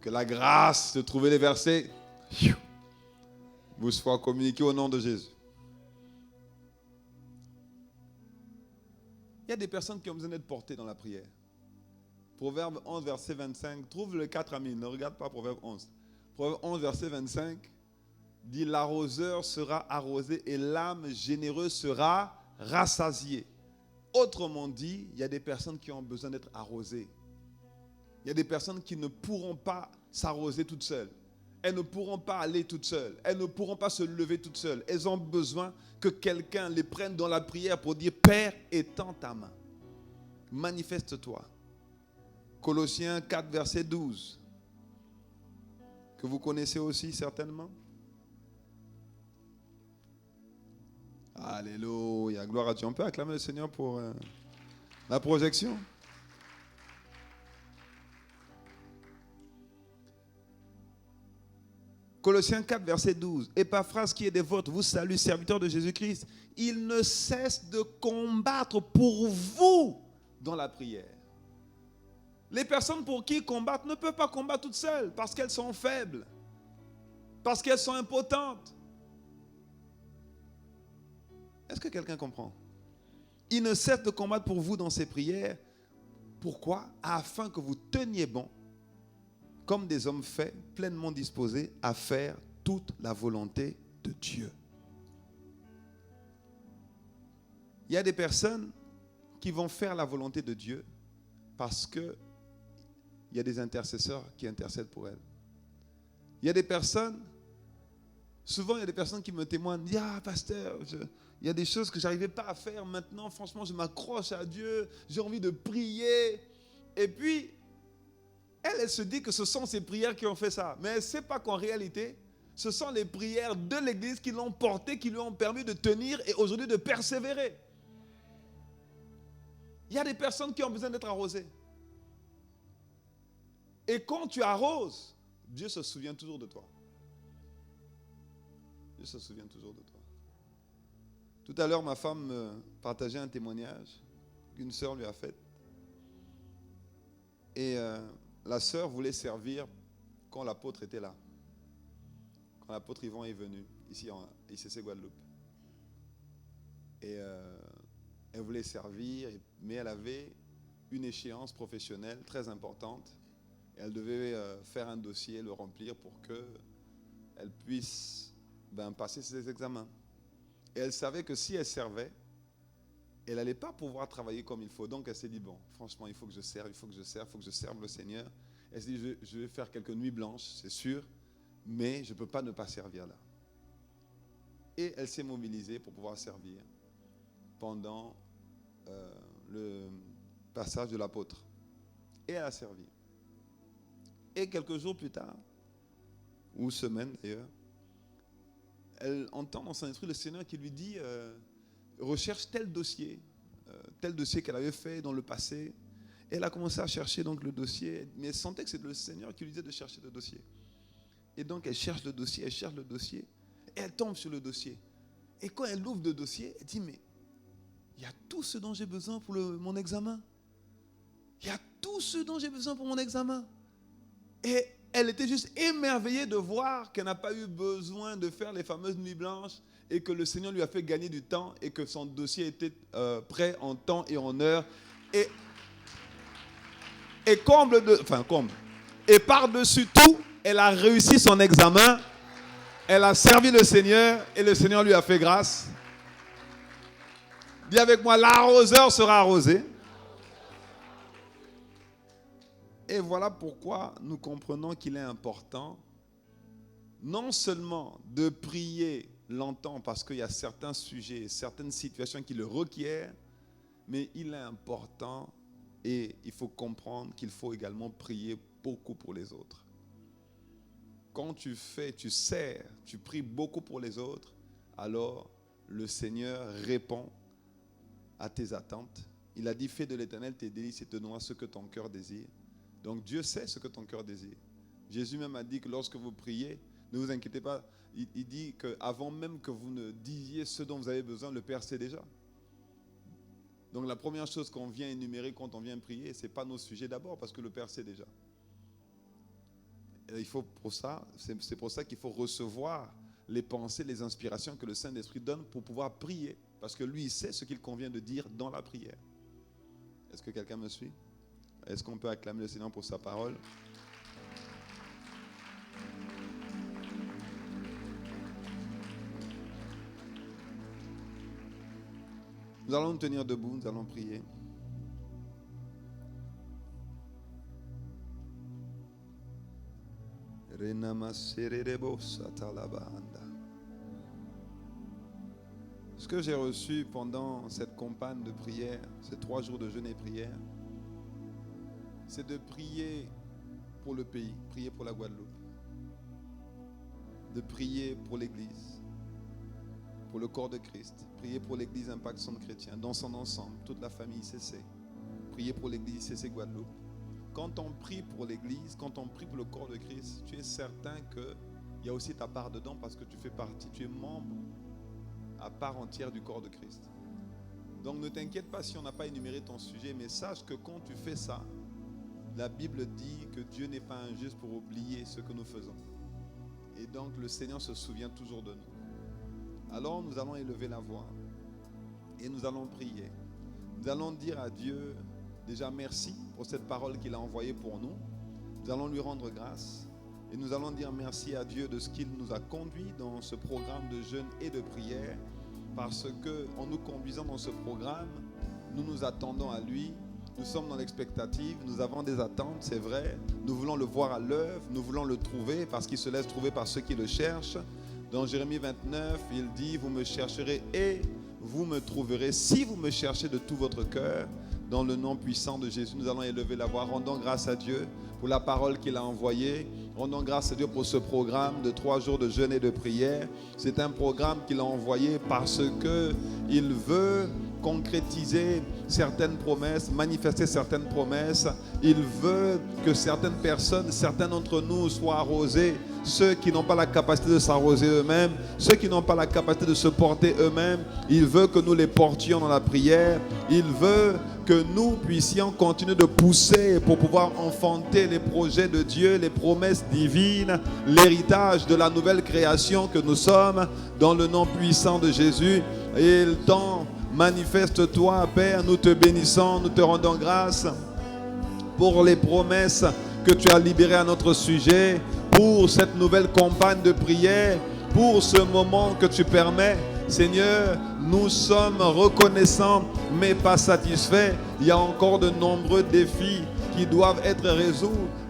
S1: Que la grâce de trouver les versets vous soit communiquée au nom de Jésus. Il y a des personnes qui ont besoin d'être portées dans la prière. Proverbe 11, verset 25. Trouve les 4 amis. Ne regarde pas Proverbe 11. Proverbe 11, verset 25 dit, l'arroseur sera arrosé et l'âme généreuse sera rassasiée. Autrement dit, il y a des personnes qui ont besoin d'être arrosées. Il y a des personnes qui ne pourront pas s'arroser toutes seules. Elles ne pourront pas aller toutes seules. Elles ne pourront pas se lever toutes seules. Elles ont besoin que quelqu'un les prenne dans la prière pour dire, Père, étends ta main. Manifeste-toi. Colossiens 4, verset 12. Que vous connaissez aussi certainement. Alléluia, gloire à Dieu. On peut acclamer le Seigneur pour la projection. Colossiens 4, verset 12. Épaphras, qui est des vôtres, vous salue, serviteur de Jésus-Christ. Il ne cesse de combattre pour vous dans la prière. Les personnes pour qui ils combattent ne peuvent pas combattre toutes seules parce qu'elles sont faibles, parce qu'elles sont impotentes. Est-ce que quelqu'un comprend? Il ne cesse de combattre pour vous dans ses prières. Pourquoi? Afin que vous teniez bon, comme des hommes faits, pleinement disposés à faire toute la volonté de Dieu. Il y a des personnes qui vont faire la volonté de Dieu parce que il y a des intercesseurs qui intercèdent pour elles. Il y a des personnes, souvent il y a des personnes qui me témoignent, disent, ah pasteur, il y a des choses que je n'arrivais pas à faire maintenant, franchement je m'accroche à Dieu, j'ai envie de prier. Et puis, elle se dit que ce sont ces prières qui ont fait ça. Mais elle ne sait pas qu'en réalité, ce sont les prières de l'Église qui l'ont portée, qui lui ont permis de tenir et aujourd'hui de persévérer. Il y a des personnes qui ont besoin d'être arrosées. Et quand tu arroses, Dieu se souvient toujours de toi. Dieu se souvient toujours de toi. Tout à l'heure, ma femme me partageait un témoignage qu'une sœur lui a fait. Et la sœur voulait servir quand l'apôtre était là. Quand l'apôtre Yvon est venu, ici en ICC Guadeloupe. Et elle voulait servir, mais elle avait une échéance professionnelle très importante. Et elle devait faire un dossier, le remplir pour qu'elle puisse passer ses examens. Et elle savait que si elle servait, elle n'allait pas pouvoir travailler comme il faut. Donc elle s'est dit, bon, franchement, il faut que je serve, il faut que je serve, il faut que je serve le Seigneur. Elle s'est dit, je vais faire quelques nuits blanches, c'est sûr, mais je ne peux pas ne pas servir là. Et elle s'est mobilisée pour pouvoir servir pendant le passage de l'apôtre. Et elle a servi. Et quelques jours plus tard, ou semaines d'ailleurs, elle entend dans son esprit le Seigneur qui lui dit recherche tel dossier qu'elle avait fait dans le passé. Et elle a commencé à chercher donc le dossier, mais elle sentait que c'est le Seigneur qui lui disait de chercher le dossier. Et donc elle cherche le dossier, et elle tombe sur le dossier. Et quand elle ouvre le dossier, elle dit mais il y a tout ce dont j'ai besoin pour mon examen. Il y a tout ce dont j'ai besoin pour mon examen. Et elle était juste émerveillée de voir qu'elle n'a pas eu besoin de faire les fameuses nuits blanches et que le Seigneur lui a fait gagner du temps et que son dossier était prêt en temps et en heure. Et par-dessus tout, elle a réussi son examen. Elle a servi le Seigneur et le Seigneur lui a fait grâce. Dis avec moi, l'arroseur sera arrosé. Et voilà pourquoi nous comprenons qu'il est important non seulement de prier longtemps parce qu'il y a certains sujets, certaines situations qui le requièrent, mais il est important et il faut comprendre qu'il faut également prier beaucoup pour les autres. Quand tu sers, tu pries beaucoup pour les autres, alors le Seigneur répond à tes attentes. Il a dit, fais de l'Éternel tes délices et te donne ce que ton cœur désire. Donc Dieu sait ce que ton cœur désire. Jésus même a dit que lorsque vous priez, ne vous inquiétez pas. Il dit qu'avant même que vous ne disiez ce dont vous avez besoin, le Père sait déjà. Donc la première chose qu'on vient énumérer quand on vient prier, ce n'est pas nos sujets d'abord, parce que le Père sait déjà. Et c'est pour ça qu'il faut recevoir les pensées, les inspirations que le Saint-Esprit donne pour pouvoir prier. Parce que lui, il sait ce qu'il convient de dire dans la prière. Est-ce que quelqu'un me suit? Est-ce qu'on peut acclamer le Seigneur pour sa parole? Nous allons nous tenir debout, nous allons prier. Ce que j'ai reçu pendant cette campagne de prière, ces 3 jours de jeûne et prière, c'est de prier pour le pays, prier pour la Guadeloupe, de prier pour l'Église, pour le corps de Christ, prier pour l'Église Impact Centre Chrétien, dans son ensemble, toute la famille ICC, prier pour l'Église ICC Guadeloupe. Quand on prie pour l'Église, quand on prie pour le corps de Christ, tu es certain qu'il y a aussi ta part dedans parce que tu fais partie, tu es membre à part entière du corps de Christ. Donc ne t'inquiète pas si on n'a pas énuméré ton sujet, mais sache que quand tu fais ça, la Bible dit que Dieu n'est pas injuste pour oublier ce que nous faisons. Et donc le Seigneur se souvient toujours de nous. Alors nous allons élever la voix et nous allons prier. Nous allons dire à Dieu déjà merci pour cette parole qu'il a envoyée pour nous. Nous allons lui rendre grâce et nous allons dire merci à Dieu de ce qu'il nous a conduits dans ce programme de jeûne et de prière, parce que en nous conduisant dans ce programme, nous nous attendons à lui. Nous sommes dans l'expectative, nous avons des attentes, c'est vrai. Nous voulons le voir à l'œuvre, nous voulons le trouver parce qu'il se laisse trouver par ceux qui le cherchent. Dans Jérémie 29, il dit, vous me chercherez et vous me trouverez si vous me cherchez de tout votre cœur. Dans le nom puissant de Jésus, nous allons élever la voix. Rendons grâce à Dieu pour la parole qu'il a envoyée. Rendons grâce à Dieu pour ce programme de 3 jours de jeûne et de prière. C'est un programme qu'il a envoyé parce qu'il veut concrétiser certaines promesses, manifester certaines promesses. Il veut que certaines personnes, certains d'entre nous soient arrosés. Ceux qui n'ont pas la capacité de s'arroser eux-mêmes, ceux qui n'ont pas la capacité de se porter eux-mêmes, il veut que nous les portions dans la prière. Il veut que nous puissions continuer de pousser pour pouvoir enfanter les projets de Dieu, les promesses divines, l'héritage de la nouvelle création que nous sommes, dans le nom puissant de Jésus. Et il t'en manifeste-toi, Père, nous te bénissons, nous te rendons grâce pour les promesses que tu as libérées à notre sujet, pour cette nouvelle campagne de prière, pour ce moment que tu permets. Seigneur, nous sommes reconnaissants, mais pas satisfaits. Il y a encore de nombreux défis qui doivent être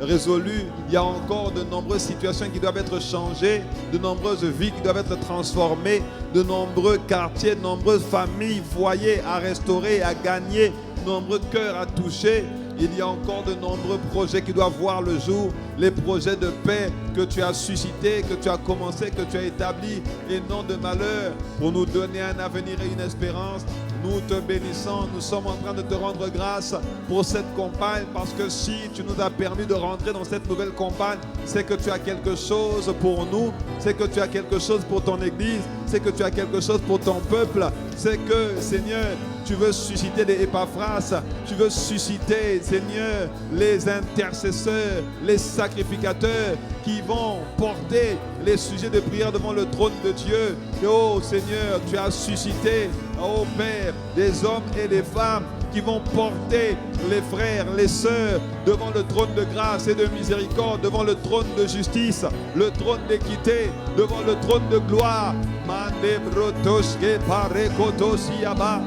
S1: résolus. Il y a encore de nombreuses situations qui doivent être changées, de nombreuses vies qui doivent être transformées, de nombreux quartiers, de nombreuses familles, foyers à restaurer, à gagner, de nombreux cœurs à toucher. Il y a encore de nombreux projets qui doivent voir le jour. Les projets de paix que tu as suscités, que tu as commencé, que tu as établis, et non de malheur, pour nous donner un avenir et une espérance. Nous te bénissons, nous sommes en train de te rendre grâce pour cette campagne, parce que si tu nous as permis de rentrer dans cette nouvelle campagne, c'est que tu as quelque chose pour nous, c'est que tu as quelque chose pour ton Église, c'est que tu as quelque chose pour ton peuple, c'est que, Seigneur, tu veux susciter des Épaphras, tu veux susciter, Seigneur, les intercesseurs, les sacrificateurs qui vont porter les sujets de prière devant le trône de Dieu. Et oh Seigneur, tu as suscité, oh Père, des hommes et des femmes qui vont porter les frères, les sœurs devant le trône de grâce et de miséricorde, devant le trône de justice, le trône d'équité, devant le trône de gloire. Mande brotoske parekotosiaba.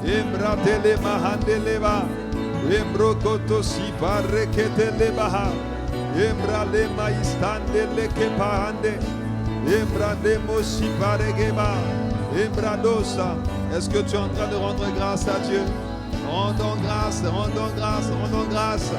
S1: Embratele mahandeleva. Embrokotosi pareketelebaha. Embrale maistandele kepahande. Embrale mosi paregeba. Embradosa. Est-ce que tu es en train de rendre grâce à Dieu? Rendons grâce, rendons grâce, rendons grâce.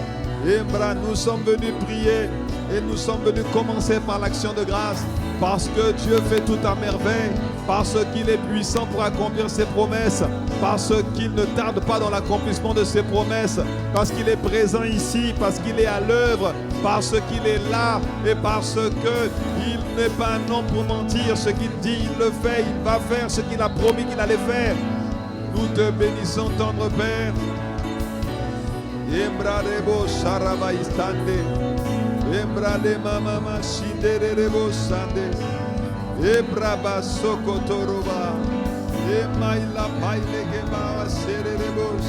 S1: Embra, nous sommes venus prier et nous sommes venus commencer par l'action de grâce, parce que Dieu fait tout à merveille, parce qu'il est puissant pour accomplir ses promesses, parce qu'il ne tarde pas dans l'accomplissement de ses promesses, parce qu'il est présent ici, parce qu'il est à l'œuvre, parce qu'il est là et parce qu'il n'est pas un homme pour mentir. Ce qu'il dit, il le fait, il va faire ce qu'il a promis qu'il allait faire. Nous te bénissons, tendre Père. Embrarebo Sharabaistande, Embrale Mama Shiderebo Sande, Ebraba Sokotoroba, Emaila Paile Gema Serebos,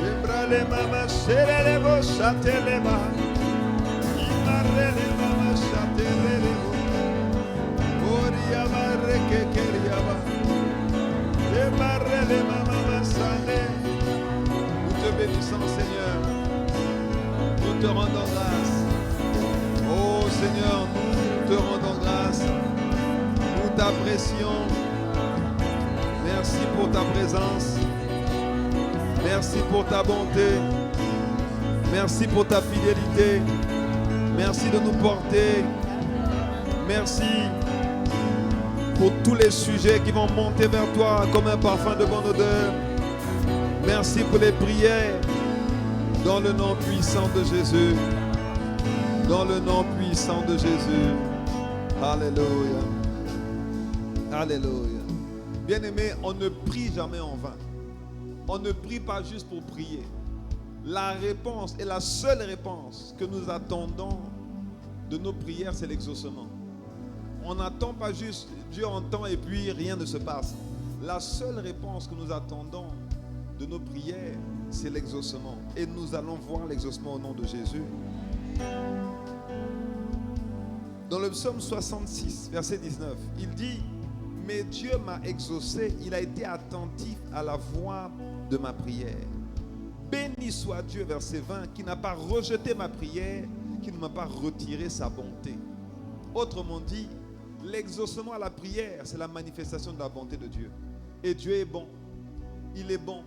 S1: Embrale Mama Serebo Sateleba, Imarele Mama Satelebo, Oriama Rekekeriaba, Emarele Mama Sande. Nous te bénissons, Seigneur. Nous te rendons grâce. Oh Seigneur, nous te rendons grâce. Nous t'apprécions. Merci pour ta présence. Merci pour ta bonté. Merci pour ta fidélité. Merci de nous porter. Merci pour tous les sujets qui vont monter vers toi comme un parfum de bonne odeur. Merci pour les prières dans le nom puissant de Jésus. Dans le nom puissant de Jésus. Alléluia. Alléluia. Bien-aimés, on ne prie jamais en vain. On ne prie pas juste pour prier. La réponse et la seule réponse que nous attendons de nos prières, c'est l'exaucement. On n'attend pas juste Dieu entend et puis rien ne se passe. La seule réponse que nous attendons de nos prières, c'est l'exaucement. Et nous allons voir l'exaucement au nom de Jésus. Dans le psaume 66, verset 19, il dit: mais Dieu m'a exaucé, il a été attentif à la voix de ma prière. Béni soit Dieu, verset 20, qui n'a pas rejeté ma prière, qui ne m'a pas retiré sa bonté. Autrement dit, l'exaucement à la prière, c'est la manifestation de la bonté de Dieu. Et Dieu est bon. Il est bon.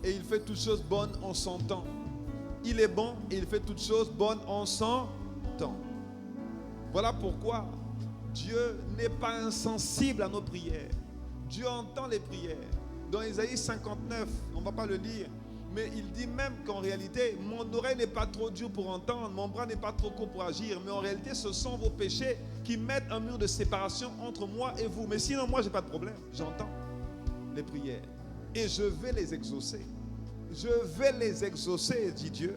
S1: Et il fait toutes choses bonnes en son temps. Il est bon et il fait toutes choses bonnes en son temps. Voilà pourquoi Dieu n'est pas insensible à nos prières. Dieu entend les prières. Dans Isaïe 59, on ne va pas le lire, mais il dit même qu'en réalité, mon oreille n'est pas trop dure pour entendre, mon bras n'est pas trop court pour agir, mais en réalité, ce sont vos péchés qui mettent un mur de séparation entre moi et vous. Mais sinon, moi, je n'ai pas de problème. J'entends les prières. Et je vais les exaucer. Je vais les exaucer, dit Dieu.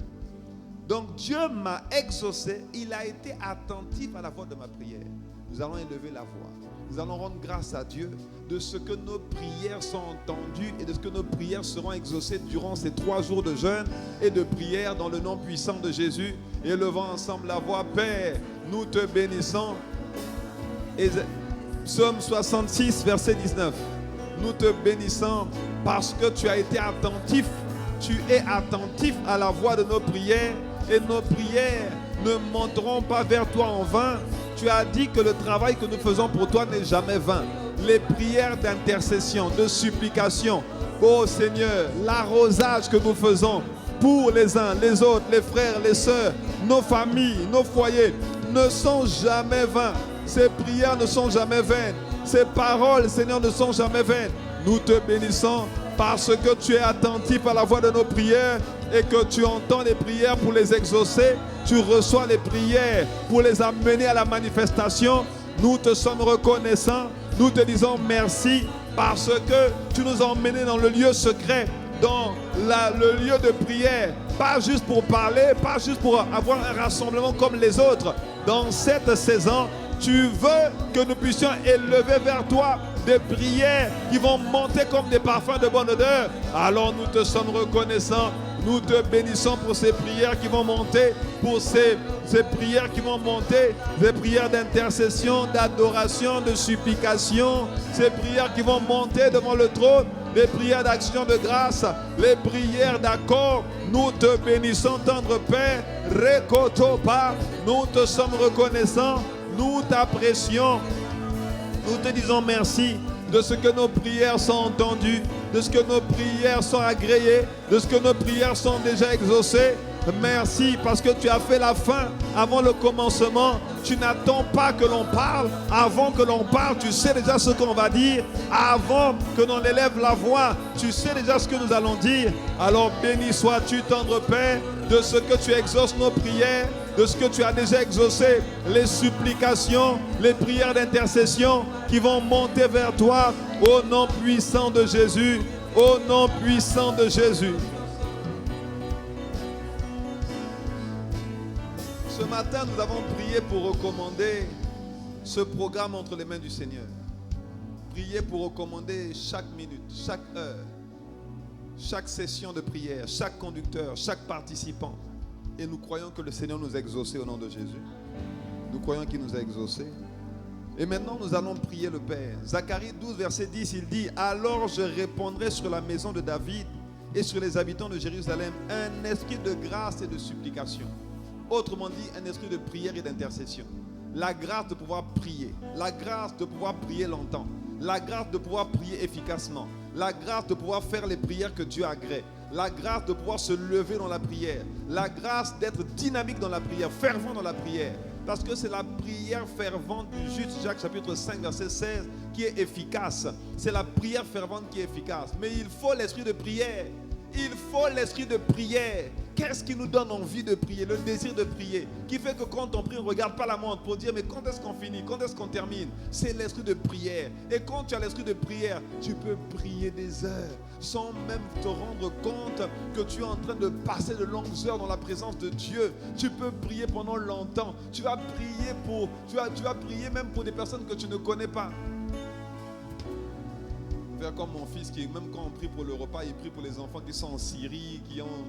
S1: Donc Dieu m'a exaucé. Il a été attentif à la voix de ma prière. Nous allons élever la voix. Nous allons rendre grâce à Dieu de ce que nos prières sont entendues et de ce que nos prières seront exaucées durant ces 3 jours de jeûne et de prière dans le nom puissant de Jésus. Élevons ensemble la voix. Père, nous te bénissons. Et Psaume 66, verset 19. Nous te bénissons parce que tu as été attentif. Tu es attentif à la voix de nos prières et nos prières ne monteront pas vers toi en vain. Tu as dit que le travail que nous faisons pour toi n'est jamais vain. Les prières d'intercession, de supplication Oh Seigneur, l'arrosage que nous faisons pour les uns, les autres, les frères, les sœurs, nos familles, nos foyers, ne sont jamais vains. Ces prières ne sont jamais vaines. Ces paroles, Seigneur, ne sont jamais vaines. Nous te bénissons parce que tu es attentif à la voix de nos prières et que tu entends les prières pour les exaucer. Tu reçois les prières pour les amener à la manifestation. Nous te sommes reconnaissants. Nous te disons merci parce que tu nous as emmenés dans le lieu secret, dans le lieu de prière. Pas juste pour parler, pas juste pour avoir un rassemblement comme les autres. Dans cette saison, tu veux que nous puissions élever vers toi des prières qui vont monter comme des parfums de bonne odeur. Alors nous te sommes reconnaissants. Nous te bénissons pour ces prières qui vont monter, pour ces prières qui vont monter, des prières d'intercession, d'adoration, de supplication, ces prières qui vont monter devant le trône, les prières d'action de grâce, les prières d'accord. Nous te bénissons, tendre Père, Rekotopa. Nous te sommes reconnaissants, nous t'apprécions, nous te disons merci de ce que nos prières sont entendues, de ce que nos prières sont agréées, de ce que nos prières sont déjà exaucées. Merci parce que tu as fait la fin avant le commencement. Tu n'attends pas que l'on parle. Avant que l'on parle, tu sais déjà ce qu'on va dire. Avant que l'on élève la voix, tu sais déjà ce que nous allons dire. Alors béni sois-tu, tendre Père, de ce que tu exauces nos prières, de ce que tu as déjà exaucé, les supplications, les prières d'intercession qui vont monter vers toi au nom puissant de Jésus, au nom puissant de Jésus. Ce matin, nous avons prié pour recommander ce programme entre les mains du Seigneur. Prier pour recommander chaque minute, chaque heure, chaque session de prière, chaque conducteur, chaque participant. Et nous croyons que le Seigneur nous a exaucés au nom de Jésus. Nous croyons qu'il nous a exaucés. Et maintenant, nous allons prier le Père. Zacharie 12, verset 10, il dit « Alors je répandrai sur la maison de David et sur les habitants de Jérusalem un esprit de grâce et de supplication. » Autrement dit, un esprit de prière et d'intercession. La grâce de pouvoir prier. La grâce de pouvoir prier longtemps. La grâce de pouvoir prier efficacement. La grâce de pouvoir faire les prières que Dieu agrée. La grâce de pouvoir se lever dans la prière. La grâce d'être dynamique dans la prière, fervent dans la prière. Parce que c'est la prière fervente du juste, Jacques chapitre 5, verset 16, qui est efficace. C'est la prière fervente qui est efficace. Mais il faut l'esprit de prière. Il faut l'esprit de prière. Qu'est-ce qui nous donne envie de prier? Le désir de prier. Qui fait que quand on prie, on ne regarde pas la montre pour dire mais quand est-ce qu'on finit? Quand est-ce qu'on termine? C'est l'esprit de prière. Et quand tu as l'esprit de prière, tu peux prier des heures sans même te rendre compte que tu es en train de passer de longues heures dans la présence de Dieu. Tu peux prier pendant longtemps. Tu vas prier même pour des personnes que tu ne connais pas. Faire comme mon fils qui, même quand on prie pour le repas, il prie pour les enfants qui sont en Syrie, qui ont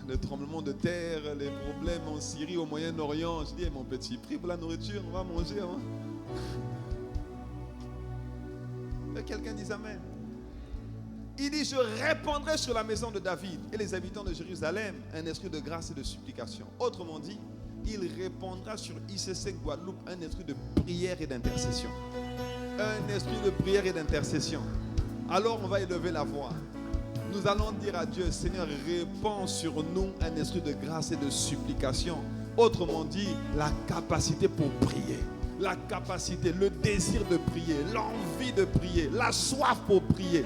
S1: le tremblement de terre, les problèmes en Syrie, au Moyen-Orient. Je dis, mon petit, prie pour la nourriture, on va manger. Hein? Et quelqu'un dit amen. Il dit, je répandrai sur la maison de David et les habitants de Jérusalem un esprit de grâce et de supplication. Autrement dit, il répandra sur ICC Guadeloupe un esprit de prière et d'intercession. Un esprit de prière et d'intercession. Alors on va élever la voix. Nous allons dire à Dieu, Seigneur, répands sur nous un esprit de grâce et de supplication. Autrement dit, la capacité pour prier. La capacité, le désir de prier, l'envie de prier, la soif pour prier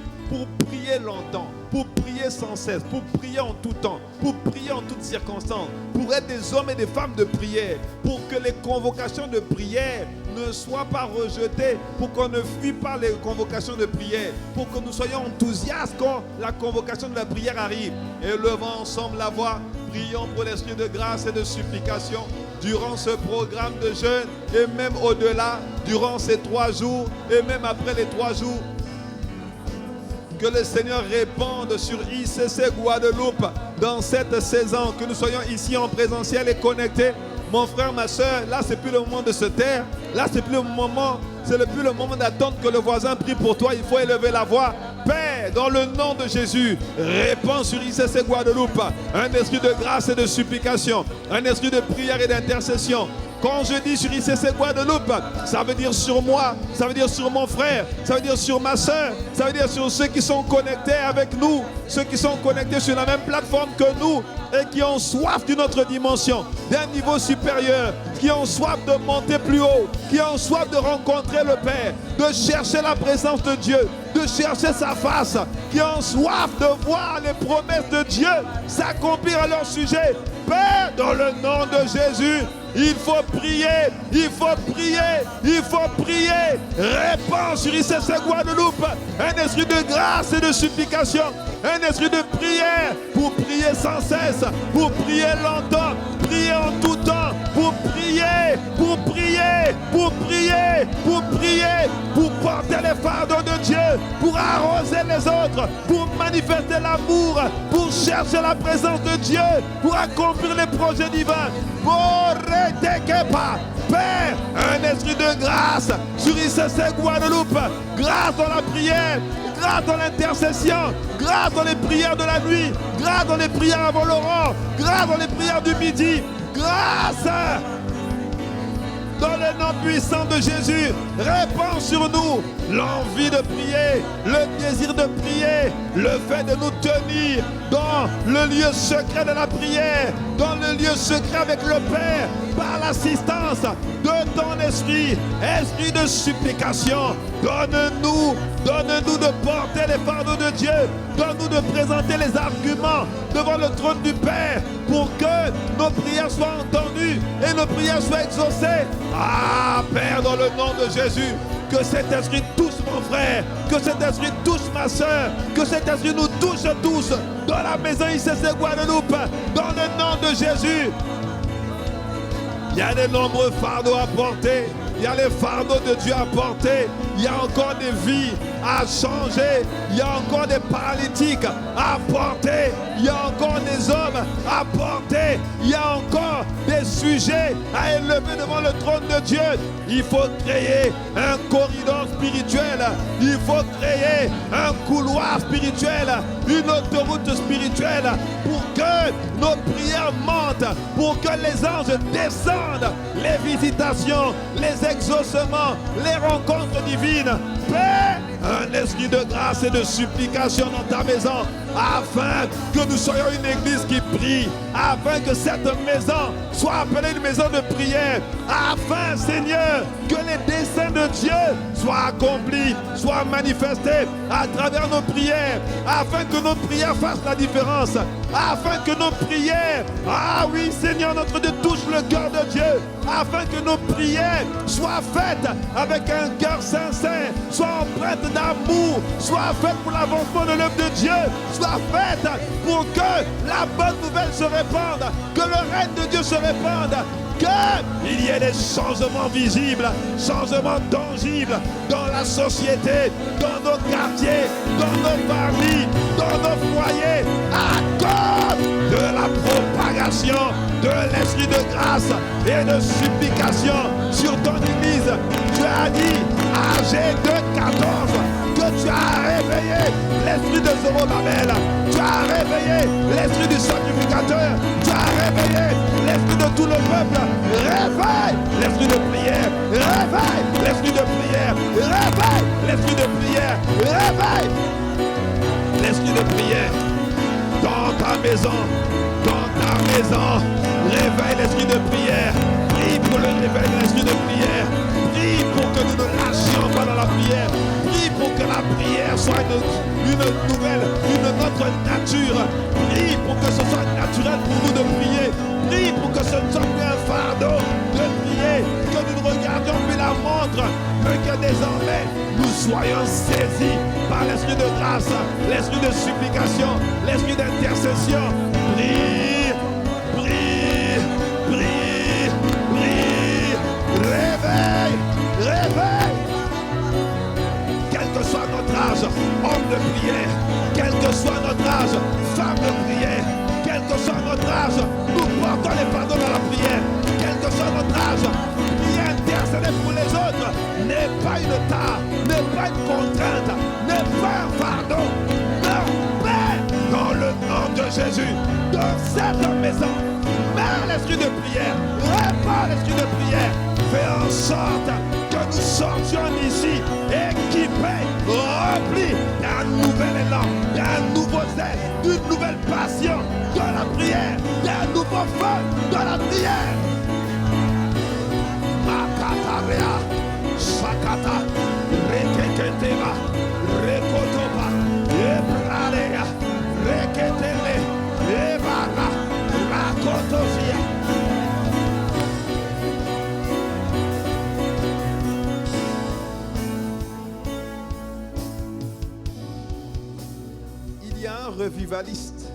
S1: longtemps, pour prier sans cesse, pour prier en tout temps, pour prier en toutes circonstances, pour être des hommes et des femmes de prière, pour que les convocations de prière ne soient pas rejetées, pour qu'on ne fuit pas les convocations de prière, pour que nous soyons enthousiastes quand la convocation de la prière arrive. Élevons ensemble la voix, prions pour l'esprit de grâce et de supplication durant ce programme de jeûne et même au-delà, durant ces 3 jours et même après les 3 jours. Que le Seigneur répande sur ICC Guadeloupe dans cette saison, que nous soyons ici en présentiel et connectés. Mon frère, ma soeur, là c'est plus le moment de se taire, là c'est plus le moment d'attendre que le voisin prie pour toi. Il faut élever la voix. Père, Père, dans le nom de Jésus, répands sur ICC Guadeloupe un esprit de grâce et de supplication, un esprit de prière et d'intercession. Quand je dis sur ICC Guadeloupe, ça veut dire sur moi, ça veut dire sur mon frère, ça veut dire sur ma soeur, ça veut dire sur ceux qui sont connectés avec nous, ceux qui sont connectés sur la même plateforme que nous et qui ont soif d'une autre dimension, d'un niveau supérieur, qui ont soif de monter plus haut, qui ont soif de rencontrer le Père, de chercher la présence de Dieu, de chercher sa face, qui ont soif de voir les promesses de Dieu s'accomplir à leur sujet. Père, dans le nom de Jésus, il faut prier, il faut prier, il faut prier. Répands sur ICC Guadeloupe un esprit de grâce et de supplication, un esprit de prière pour prier sans cesse, pour prier longtemps, prier en tout temps, pour prier, pour prier, pour prier, pour prier, pour porter les fardeaux de Dieu, pour arroser les autres, pour manifester l'amour, pour chercher la présence de Dieu, pour accomplir les projets divins. Père, un esprit de grâce sur ICC Guadeloupe, grâce dans la prière, grâce dans l'intercession, grâce dans les prières de la nuit, grâce dans les prières avant l'aurore, grâce dans les prières du midi, grâce dans le nom puissant de Jésus. Répands sur nous l'envie de prier, le désir de prier, le fait de nous tenir dans le lieu secret de la prière, dans le lieu secret avec le Père, par l'assistance de ton esprit, esprit de supplication. Donne-nous de porter les fardeaux de Dieu, donne-nous de présenter les arguments devant le trône du Père pour que nos prières soient entendues et nos prières soient exaucées. Ah, Père, dans le nom de Jésus, que cet esprit touche mon frère, que cet esprit touche ma soeur, que cet esprit nous touche tous dans la maison ICC Guadeloupe, dans le nom de Jésus. Il y a de nombreux fardeaux à porter. Il y a les fardeaux de Dieu à porter. Il y a encore des vies à changer. Il y a encore des paralytiques à porter. Il y a encore des hommes à porter. Il y a encore des sujets à élever devant le trône de Dieu. Il faut créer un corridor spirituel. Il faut créer un couloir spirituel, une autoroute spirituelle pour que nos prières montent, pour que les anges descendent, les visitations, les exaucements, les rencontres divines. Père, un esprit de grâce et de supplication dans ta maison, afin que nous soyons une église qui prie, afin que cette maison soit appelée une maison de prière, afin, Seigneur, que les desseins de Dieu soient accomplis, soient manifestés à travers nos prières, afin que nos prières fassent la différence, afin que nos prières, ah oui, Seigneur, notre Dieu, touche le cœur de Dieu, afin que nos prières soient faites avec un cœur sincère, soient empreintes d'amour, soient faites pour l'avancement de l'œuvre de Dieu, soient faites pour que la bonne nouvelle se répande, que le règne de Dieu se répande, qu'il y ait des changements visibles, changements tangibles dans la société, dans nos quartiers, dans nos familles, dans nos foyers, à cause de la propagation de l'esprit de grâce et de supplication sur ton église. Tu as dit, âgé de 14, que tu as réveillé l'esprit de Zorobabel, tu as réveillé l'esprit du sacrificateur, tu as réveillé l'esprit de tout le peuple. Réveille l'esprit de prière, réveille l'esprit de prière, réveille l'esprit de prière, réveille l'esprit de prière dans ta maison, dans ta maison. Réveille l'esprit de prière, prie pour le réveil de l'esprit de prière, prie pour que nous ne lâchions pas dans la prière, prie pour que la prière soit une nouvelle, une autre nature, prie pour que ce soit naturel pour nous de prier, prie pour que ce ne soit plus un fardeau de prier, que nous ne regardions plus la montre, mais que désormais nous soyons saisis par l'esprit de grâce, l'esprit de supplication, l'esprit d'intercession. Prie, prie, prie, prie, réveille, réveille. Quel que soit notre âge, homme de prière, quel que soit notre âge, femme de prière, quel que soit notre âge, nous portons les fardeaux dans la prière, quel que soit notre âge, prier intercéder pour les autres n'est pas une tare, n'est pas une contrainte, n'est Père, pardon. Non, Père, dans le nom de Jésus, dans cette maison, mets l'esprit de prière, répands l'esprit de prière. Fais en sorte que nous sortions d'ici équipés, remplis d'un nouvel élan, d'un nouveau zèle, d'une nouvelle passion de la prière, d'un nouveau feu de la prière. Makatarea, Sakata, Rekeketeba, Rekotoba, Ebralea, Reketele, Ebara, Rakotosia. Il y a un revivaliste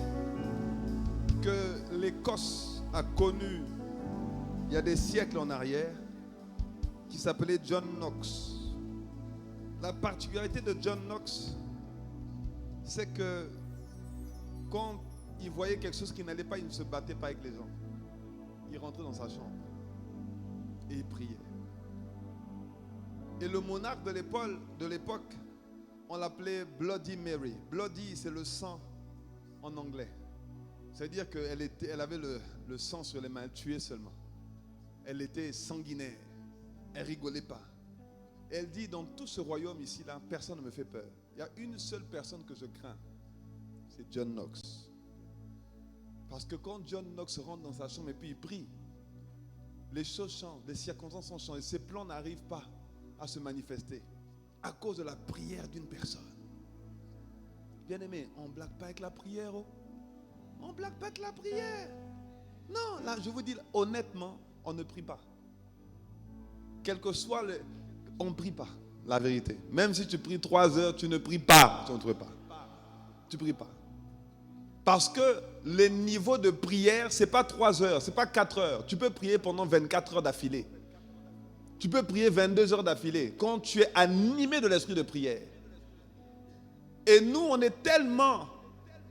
S1: que l'Écosse a connu il y a des siècles en arrière, qui s'appelait John Knox. La particularité de John Knox, c'est que quand il voyait quelque chose qui n'allait pas, il ne se battait pas avec les gens. Il rentrait dans sa chambre et il priait. Et le monarque de l'époque, on l'appelait Bloody Mary. Bloody, c'est le sang en anglais. C'est-à-dire qu'elle avait le sang sur les mains, elle tuait seulement. Elle était sanguinaire. Elle rigolait pas. Elle dit, dans tout ce royaume ici, là, personne ne me fait peur. Il y a une seule personne que je crains. C'est John Knox. Parce que quand John Knox rentre dans sa chambre et puis il prie, les choses changent, les circonstances ont changé. Ses plans n'arrivent pas à se manifester à cause de la prière d'une personne. Bien aimé, on ne blague pas avec la prière. Oh. On ne blague pas avec la prière. Non, là, je vous dis honnêtement, on ne prie pas. Quel que soit on ne prie pas, la vérité. Même si tu pries 3 heures, tu ne pries pas. Tu ne pries pas. Tu ne pries pas. Parce que les niveaux de prière, ce n'est pas 3 heures, ce n'est pas 4 heures. Tu peux prier pendant 24 heures d'affilée. Tu peux prier 22 heures d'affilée quand tu es animé de l'esprit de prière. Et nous,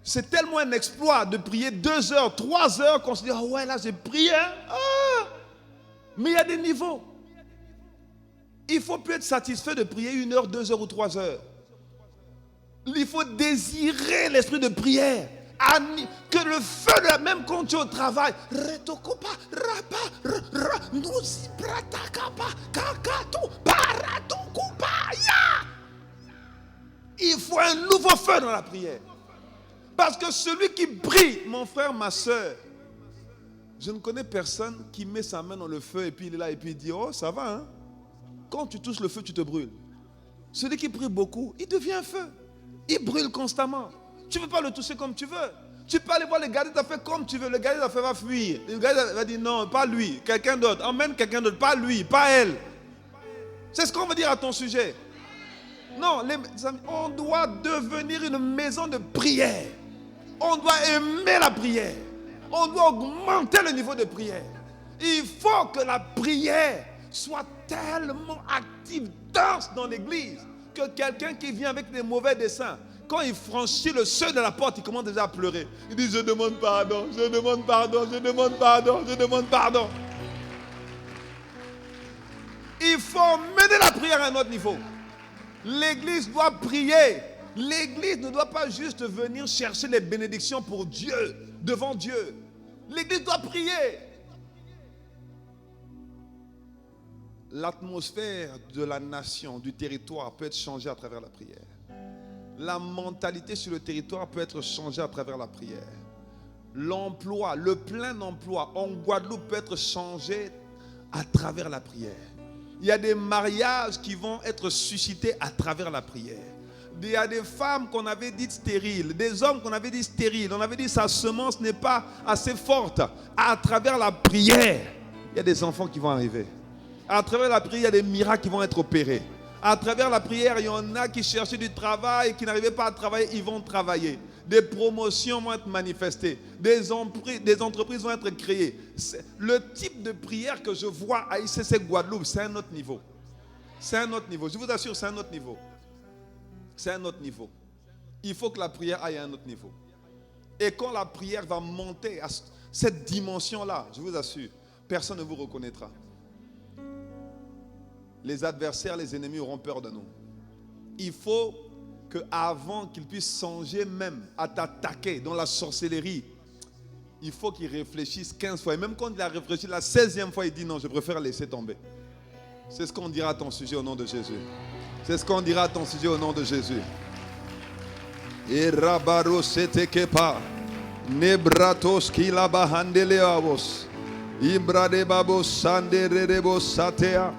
S1: c'est tellement un exploit de prier 2 heures, 3 heures qu'on se dit, oh ouais, là j'ai prié. Ah! Mais il y a des niveaux. Il ne faut plus être satisfait de prier 1 heure, 2 heures ou 3 heures. Il faut désirer l'esprit de prière. Que le feu, même quand tu es au travail, il faut un nouveau feu dans la prière. Parce que celui qui prie, mon frère, ma soeur, je ne connais personne qui met sa main dans le feu et puis il est là et puis il dit, oh ça va hein. Quand tu touches le feu, tu te brûles. Celui qui prie beaucoup, il devient un feu. Il brûle constamment. Tu ne peux pas le toucher comme tu veux. Tu peux aller voir le gardien d'affaires comme tu veux. Le gardien d'affaires va fuir. Le gardien va dire non, pas lui. Quelqu'un d'autre. Emmène quelqu'un d'autre. Pas lui, pas elle. C'est ce qu'on veut dire à ton sujet. Non, les amis, on doit devenir une maison de prière. On doit aimer la prière. On doit augmenter le niveau de prière. Il faut que la prière soit tellement active, dense dans l'église, que quelqu'un qui vient avec des mauvais desseins, quand il franchit le seuil de la porte, il commence déjà à pleurer. Il dit, je demande pardon, je demande pardon, je demande pardon, je demande pardon. Il faut mener la prière à un autre niveau. L'église doit prier. L'église ne doit pas juste venir chercher les bénédictions pour Dieu, devant Dieu. L'église doit prier. L'atmosphère de la nation, du territoire peut être changée à travers la prière. La mentalité sur le territoire peut être changée à travers la prière. L'emploi, le plein emploi en Guadeloupe peut être changé à travers la prière. Il y a des mariages qui vont être suscités à travers la prière. Il y a des femmes qu'on avait dites stériles, des hommes qu'on avait dit stériles. On avait dit sa semence n'est pas assez forte. À travers la prière, il y a des enfants qui vont arriver. À travers la prière, il y a des miracles qui vont être opérés. À travers la prière, il y en a qui cherchaient du travail et qui n'arrivaient pas à travailler, ils vont travailler. Des promotions vont être manifestées. Des entreprises vont être créées. Le type de prière que je vois à ICC Guadeloupe, c'est un autre niveau. C'est un autre niveau. Je vous assure, c'est un autre niveau. C'est un autre niveau. Il faut que la prière aille à un autre niveau. Et quand la prière va monter à cette dimension-là, je vous assure, personne ne vous reconnaîtra. Les adversaires, les ennemis auront peur de nous. Il faut qu'avant qu'il puisse songer même à t'attaquer dans la sorcellerie, il faut qu'il réfléchisse 15 fois. Et même quand il a réfléchi la 16e fois, il dit non, je préfère laisser tomber. C'est ce qu'on dira à ton sujet au nom de Jésus. C'est ce qu'on dira à ton sujet au nom de Jésus. Et rabaro setekepa nebratos kilaba handeleavos ibrade babos sanderebo satea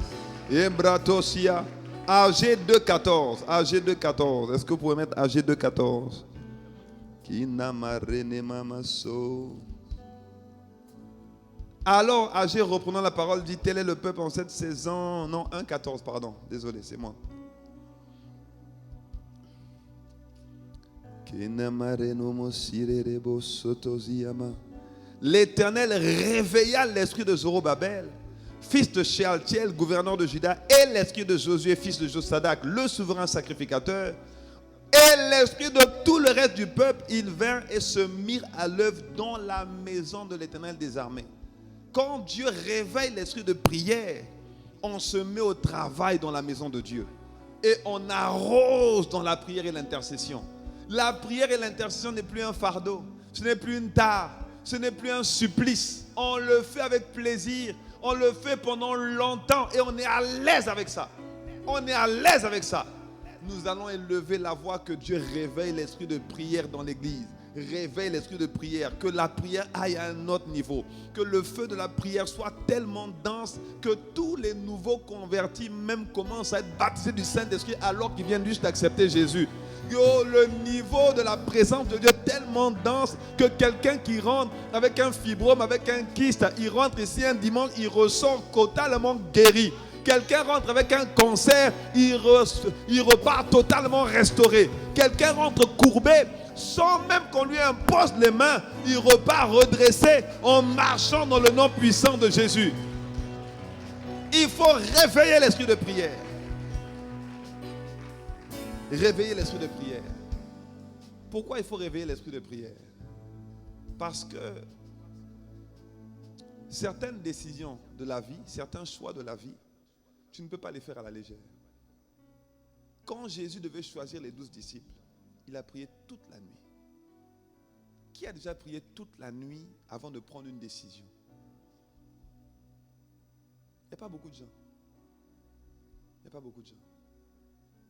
S1: embratosia. AG 2.14. AG 2.14. Est-ce que vous pouvez mettre AG 2.14? Alors AG, reprenant la parole, dit: tel est le peuple en cette saison. Non, 1.14, pardon. Désolé, c'est moi. L'Éternel réveilla l'esprit de Zorobabel, fils de Shealtiel, gouverneur de Juda, et l'esprit de Josué, fils de Josadak, le souverain sacrificateur, et l'esprit de tout le reste du peuple. Ils vinrent et se mirent à l'œuvre dans la maison de l'Éternel des armées. Quand Dieu réveille l'esprit de prière, on se met au travail dans la maison de Dieu. Et on arrose dans la prière et l'intercession. La prière et l'intercession n'est plus un fardeau, ce n'est plus une tare, ce n'est plus un supplice. On le fait avec plaisir, on le fait pendant longtemps et on est à l'aise avec ça. On est à l'aise avec ça. Nous allons élever la voix, que Dieu réveille l'esprit de prière dans l'église. Réveille l'esprit de prière, que la prière aille à un autre niveau, que le feu de la prière soit tellement dense que tous les nouveaux convertis même commencent à être baptisés du Saint-Esprit alors qu'ils viennent juste d'accepter Jésus. Le niveau de la présence de Dieu est tellement dense que quelqu'un qui rentre avec un fibrome, avec un kyste, il rentre ici un dimanche, il ressort totalement guéri. Quelqu'un rentre avec un cancer, il repart totalement restauré. Quelqu'un rentre courbé, sans même qu'on lui impose les mains, il repart redressé en marchant dans le nom puissant de Jésus. Il faut réveiller l'esprit de prière. Réveiller l'esprit de prière. Pourquoi il faut réveiller l'esprit de prière? Parce que certaines décisions de la vie, certains choix de la vie, tu ne peux pas les faire à la légère. Quand Jésus devait choisir les 12 disciples, il a prié toute la nuit. Qui a déjà prié toute la nuit avant de prendre une décision? Il n'y a pas beaucoup de gens. Il n'y a pas beaucoup de gens.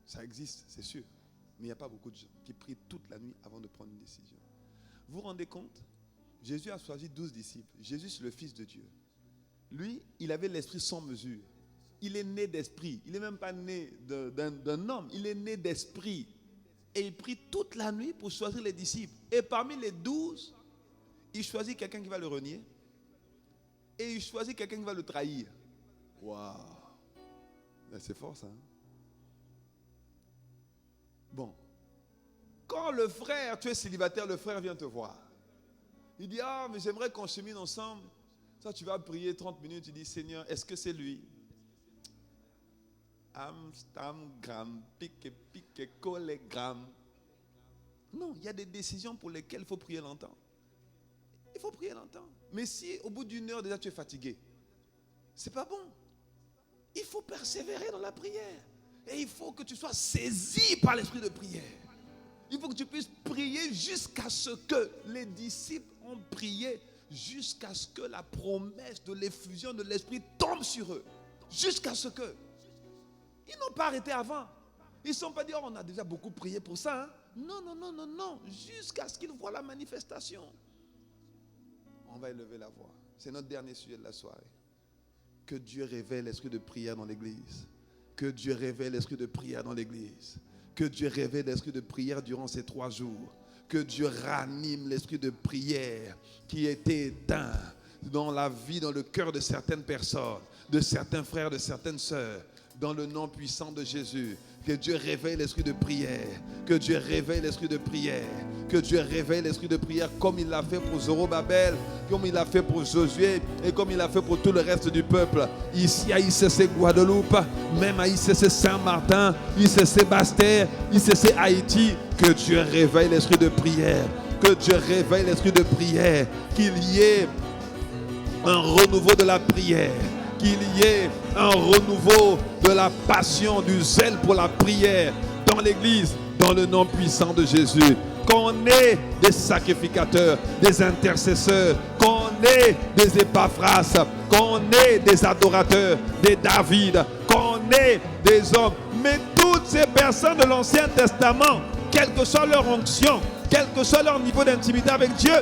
S1: Ça existe, c'est sûr. Mais il n'y a pas beaucoup de gens qui prient toute la nuit avant de prendre une décision. Vous vous rendez compte? Jésus a choisi 12 disciples. Jésus, c'est le Fils de Dieu. Lui, il avait l'esprit sans mesure. Il est né d'esprit. Il n'est même pas né d'un homme. Il est né d'esprit. Et il prie toute la nuit pour choisir les disciples. Et parmi les 12, il choisit quelqu'un qui va le renier. Et il choisit quelqu'un qui va le trahir. Waouh! C'est fort ça. Hein? Bon. Quand le frère, tu es célibataire, le frère vient te voir. Il dit: ah, mais j'aimerais qu'on chemine ensemble. Ça, tu vas prier 30 minutes. Il dit: Seigneur, est-ce que c'est lui? Amstamgram, pique, collegram. Non, il y a des décisions pour lesquelles il faut prier longtemps. Il faut prier longtemps. Mais si au bout d'une heure déjà tu es fatigué, c'est pas bon. Il faut persévérer dans la prière. Et il faut que tu sois saisi par l'esprit de prière. Il faut que tu puisses prier jusqu'à ce que les disciples ont prié, jusqu'à ce que la promesse de l'effusion de l'esprit tombe sur eux. Jusqu'à ce que. Ils n'ont pas arrêté avant. Ils ne sont pas dit: oh, on a déjà beaucoup prié pour ça. Hein? Non, non, non, non, non. Jusqu'à ce qu'ils voient la manifestation. On va élever la voix. C'est notre dernier sujet de la soirée. Que Dieu révèle l'esprit de prière dans l'église. Que Dieu révèle l'esprit de prière dans l'église. Que Dieu révèle l'esprit de prière durant ces 3 jours. Que Dieu ranime l'esprit de prière qui était éteint dans la vie, dans le cœur de certaines personnes, de certains frères, de certaines sœurs. Dans le nom puissant de Jésus, que Dieu réveille l'esprit de prière, que Dieu réveille l'esprit de prière, que Dieu réveille l'esprit de prière comme il l'a fait pour Zorobabel, comme il l'a fait pour Josué et comme il l'a fait pour tout le reste du peuple. Ici à ICC Guadeloupe, même à ICC Saint-Martin, ICC Bastère, ICC Haïti, que Dieu réveille l'esprit de prière, que Dieu réveille l'esprit de prière, qu'il y ait un renouveau de la prière, qu'il y ait un renouveau de la passion, du zèle pour la prière dans l'église, dans le nom puissant de Jésus. Qu'on est des sacrificateurs, des intercesseurs, qu'on est des Épaphras, qu'on est des adorateurs, des David, qu'on est des hommes. Mais toutes ces personnes de l'Ancien Testament, quelle que soit leur onction, quel que soit leur niveau d'intimité avec Dieu,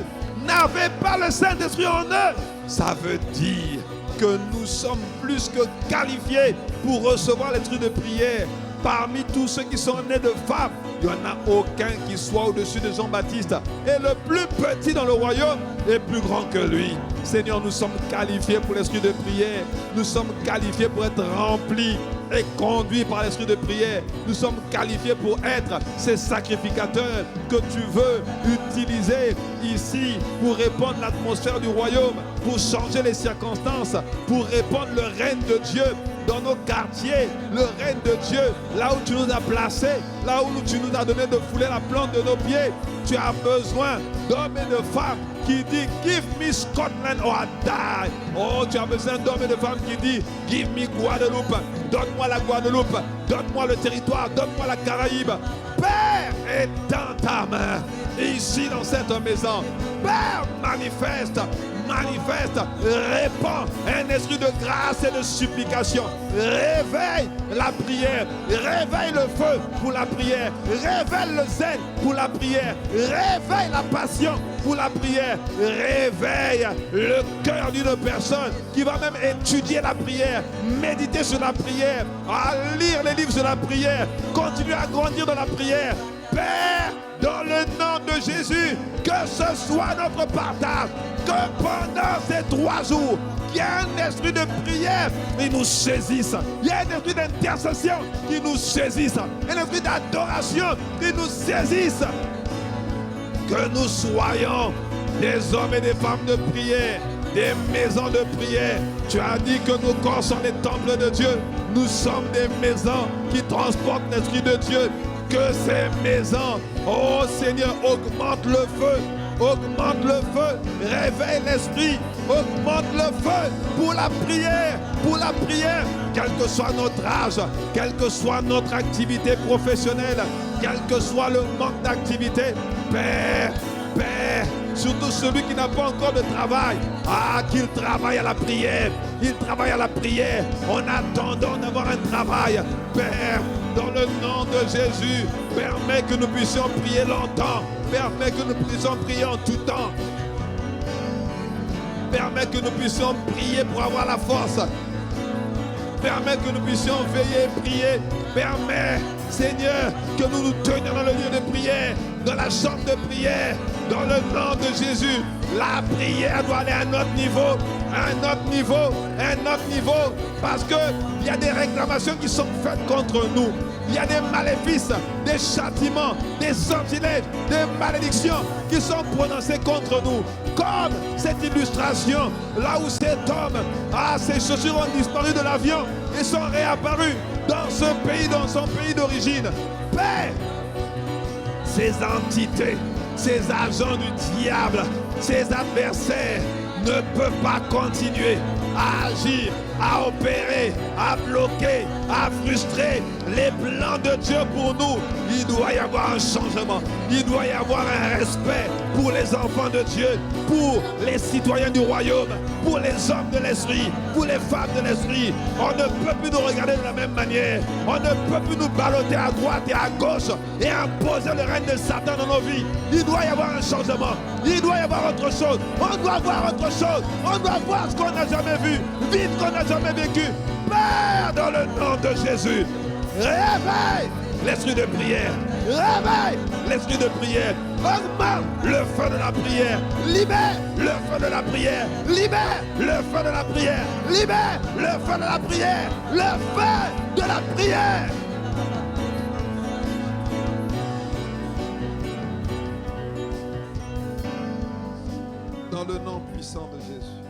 S1: n'avaient pas le Saint-Esprit en eux. Ça veut dire que nous sommes plus que qualifiés pour recevoir l'esprit de prière. Parmi tous ceux qui sont nés de femmes, il n'y en a aucun qui soit au-dessus de Jean-Baptiste. Et le plus petit dans le royaume est plus grand que lui. Seigneur, nous sommes qualifiés pour l'esprit de prière. Nous sommes qualifiés pour être remplis et conduits par l'esprit de prière. Nous sommes qualifiés pour être ces sacrificateurs que tu veux utiliser ici pour répandre l'atmosphère du royaume, pour changer les circonstances, pour répandre le règne de Dieu dans nos quartiers, le règne de Dieu, là où tu nous as placés, là où tu nous as donné de fouler la plante de nos pieds. Tu as besoin d'hommes et de femmes qui disent Give me Scotland or I die. Oh, tu as besoin d'hommes et de femmes qui disent Give me Guadeloupe. Donne-moi la Guadeloupe. Donne-moi le territoire. Donne-moi la Caraïbe. Père, étends ta main ici dans cette maison. Père, manifeste, répands un esprit de grâce et de supplication. Réveille la prière, réveille le feu pour la prière, réveille le zèle pour la prière, réveille la passion pour la prière, réveille le cœur d'une personne qui va même étudier la prière, méditer sur la prière, à lire les livres sur la prière, continuer à grandir dans la prière. Père, dans le nom de Jésus, que ce soit notre partage, que pendant ces 3 jours, il y a un esprit de prière qui nous saisisse, il y a un esprit d'intercession qui nous saisisse, un esprit d'adoration qui nous saisisse. Que nous soyons des hommes et des femmes de prière, des maisons de prière. Tu as dit que nos corps sont les temples de Dieu. Nous sommes des maisons qui transportent l'esprit de Dieu. Que ces maisons, oh Seigneur, augmente le feu, réveille l'esprit, augmente le feu pour la prière, quel que soit notre âge, quelle que soit notre activité professionnelle, quel que soit le manque d'activité. Père, surtout celui qui n'a pas encore de travail, qu'il travaille à la prière, en attendant d'avoir un travail. Père, dans le nom de Jésus, permets que nous puissions prier longtemps, permets que nous puissions prier en tout temps, permets que nous puissions prier pour avoir la force, permets que nous puissions veiller et prier, permets, Seigneur, que nous nous tenions dans le lieu de prière, dans la chambre de prière, dans le nom de Jésus. La prière doit aller à un autre niveau, parce qu'il y a des réclamations qui sont faites contre nous. Il y a des maléfices, des châtiments, des sortilèges, des malédictions qui sont prononcées contre nous. Comme cette illustration, là où cet homme, ses chaussures ont disparu de l'avion et sont réapparues dans ce pays, dans son pays d'origine. Père, ces entités, ces agents du diable, ces adversaires ne peuvent pas continuer à agir, à opérer, à bloquer, à frustrer les plans de Dieu pour nous. Il doit y avoir un changement, il doit y avoir un respect pour les enfants de Dieu, pour les citoyens du royaume, pour les hommes de l'esprit, pour les femmes de l'esprit. On ne peut plus nous regarder de la même manière, on ne peut plus nous balloter à droite et à gauche et imposer le règne de Satan dans nos vies. Il doit y avoir un changement, il doit y avoir autre chose, on doit voir autre chose, on doit voir ce qu'on n'a jamais vu, vivre ce qu'on n'a jamais vécu. Père, dans le nom de Jésus, réveille l'esprit de prière, réveille l'esprit de prière, augmente le feu de la prière, libère le feu de la prière, libère le feu de la prière, libère le feu de la prière, le feu de la prière. Dans le nom puissant de Jésus.